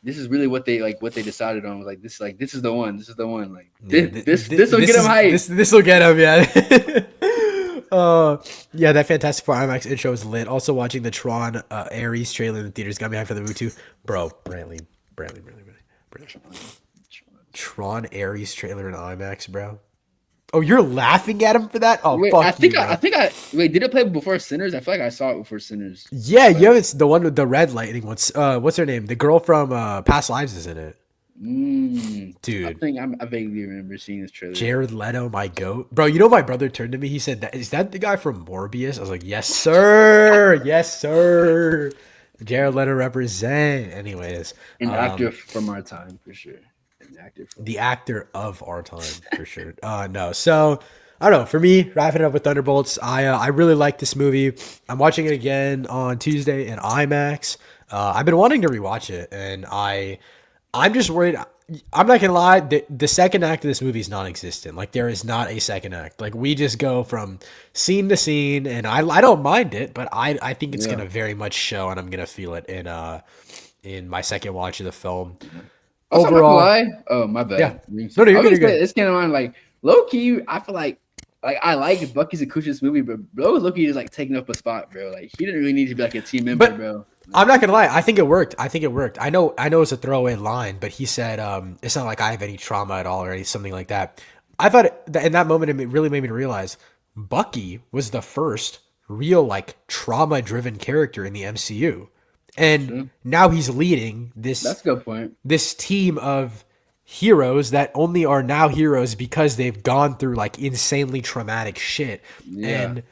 this is really what they decided on. Like, this is the one. This is the one. Like, Yeah, this will get them hyped. This will get him, yeah. Yeah, that Fantastic Four IMAX intro is lit. Also, watching the Tron Ares trailer in the theaters got me hyped for the movie too, bro. Brantley. Tron Ares trailer in IMAX, bro. Oh, you're laughing at him for that? Oh, Wait, fuck you, I bro. think I wait. Did it play before Sinners? I feel like I saw it before Sinners. Yeah, you But haven't the one with the red lightning. What's her name? The girl from Past Lives is in it, I dude. think I vaguely remember seeing this trailer. Jared Leto, my goat, bro. You know, my brother turned to me. He said, "Is that the guy from Morbius?" I was like, "Yes, sir. Yes, sir." Jared Leto represent. Anyways, An actor from our time for sure. An actor from. the actor of our time for sure. No, so I don't know. For me, wrapping it up with Thunderbolts, I really like this movie. I'm watching it again on Tuesday in IMAX. I've been wanting to rewatch it, and I'm just worried. I'm not gonna lie. The second act of this movie is non-existent. Like there is not a second act. Like we just go from scene to scene, and I don't mind it, but I think it's Yeah. gonna very much show, and I'm gonna feel it in my second watch of the film. Also, I'm not gonna Overall, lie. Oh, my yeah. bad. No, no, I you're was good. gonna You're say good. this came to mind like low key. I feel like I like Bucky's Acoustics movie, but bro was low key just like taking up a spot, bro. Like he didn't really need to be like a team member, But bro. I'm not gonna lie. I think it worked. I think it worked. I know it's a throwaway line, but he said, "It's not like I have any trauma at all or any something like that." I thought that in that moment it really made me realize Bucky was the first real like trauma-driven character in the MCU, and True. now he's leading this That's a good point. this team of heroes that only are now heroes because they've gone through like insanely traumatic shit. Yeah. And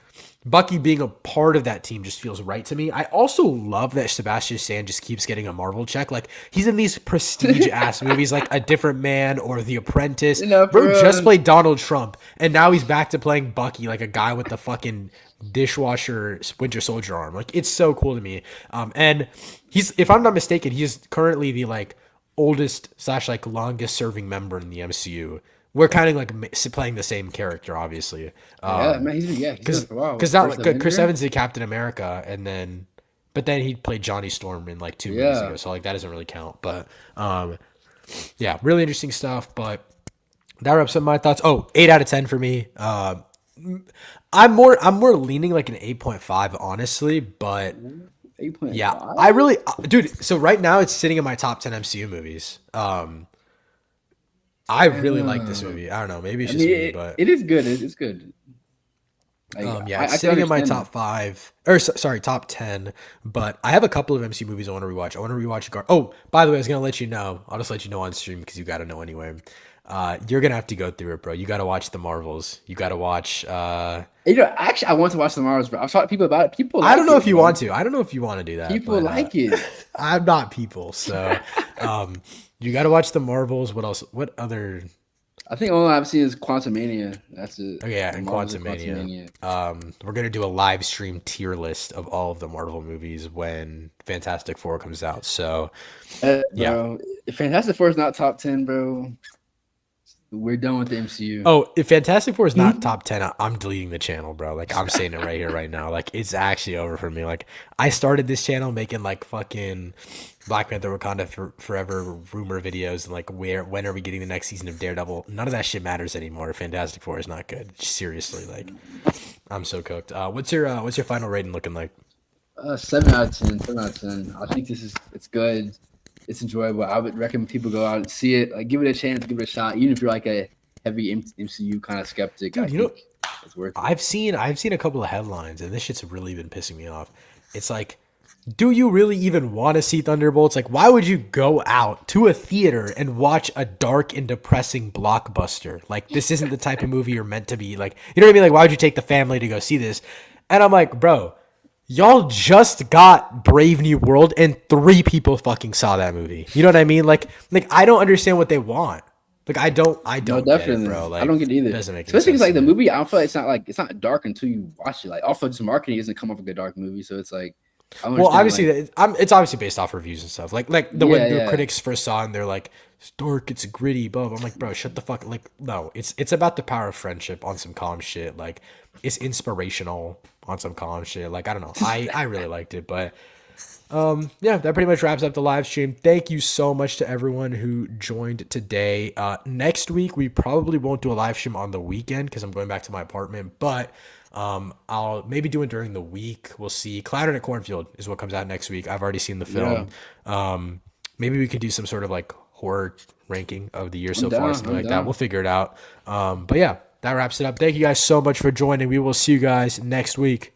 Bucky being a part of that team just feels right to me. I also love that Sebastian Stan just keeps getting a Marvel check. Like he's in these prestige ass movies like A Different Man or The Apprentice. For Bro just real. played Donald Trump and now he's back to playing Bucky, like a guy with the fucking dishwasher Winter Soldier arm. Like it's so cool to me. And he's, if I'm not mistaken, he's currently the like oldest slash like longest serving member in the MCU. We're kind of like playing the same character, obviously. Yeah, man. He's been Because for a while. because not First like Chris Avenger? Evans did Captain America, and then but then he played Johnny Storm in like 2 movies Yeah. ago, so like that doesn't really count. But yeah, really interesting stuff. But that wraps up my thoughts. Oh, 8 out of 10 for me. I'm more leaning like an 8.5, honestly, but 8.5. yeah, I really, dude. So right now it's sitting in my top 10 MCU movies. I really like this movie. I don't know, maybe it's I just mean, me, but it is good. It's good. Like, yeah, it's I can sitting in my understand top 5 or sorry, top 10. But I have a couple of MCU movies I want to rewatch. I want to rewatch Oh, by the way, I was gonna let you know. I'll just let you know on stream because you got to know anyway. You're gonna have to go through it, bro. You got to watch the Marvels. You got to watch. Actually, I want to watch the Marvels, bro. I've talked to people about it. People, I don't know it, if you bro. want to. I don't know if you want to do that. People but, like it. I'm not people, so you got to watch the Marvels. What else? What other? I think all I've seen is Quantumania. That's it. Oh yeah, The and Marvels of Quantumania. We're gonna do a live stream tier list of all of the Marvel movies when Fantastic Four comes out. So yeah. Bro, if Fantastic Four is not top 10, bro, we're done with the MCU. Oh, if Fantastic Four is not top 10, I'm deleting the channel, bro. Like I'm saying it right here, right now. Like it's actually over for me. Like I started this channel making like fucking Black Panther Wakanda Forever rumor videos and like when are we getting the next season of Daredevil? None of that shit matters anymore. Fantastic Four is not good. Seriously, like I'm so cooked. What's your final rating looking like? 7 out of 10. 7 out of 10. I think it's good. It's enjoyable. I would recommend people go out and see it. Like, give it a chance, give it a shot. Even if you're like a heavy MCU kind of skeptic, Dude, I think it's worth it. I've seen a couple of headlines, and this shit's really been pissing me off. It's like, do you really even want to see Thunderbolts? Like, why would you go out to a theater and watch a dark and depressing blockbuster? Like, this isn't the type of movie you're meant to be. Like, you know what I mean? Like, why would you take the family to go see this? And I'm like, bro, y'all just got Brave New World, and 3 people fucking saw that movie. You know what I mean? Like I don't understand what they want. Like I don't No, get it, definitely. bro. Like, I don't get it either. It doesn't make any Especially because sense like to the me. movie, I don't feel like it's not dark until you watch it. Like also just marketing doesn't come off like a dark movie, so it's like I don't Well, understand, obviously, it's obviously based off reviews and stuff. Like when the Yeah. critics first saw it, and they're like, "It's dark, it's gritty." Blah, blah. I'm like, bro, shut the fuck. Like, no, it's about the power of friendship on some calm shit. Like, it's inspirational on some calm shit. Like, I don't know. I really liked it, but yeah, that pretty much wraps up the live stream. Thank you so much to everyone who joined today. Next week we probably won't do a live stream on the weekend because I'm going back to my apartment, but I'll maybe do it during the week. We'll see. Cloud in a Cornfield is what comes out next week. I've already seen the film. Maybe we could do some sort of like horror ranking of the year so far, something like that. We'll figure it out. But yeah, that wraps it up. Thank you guys so much for joining. We will see you guys next week.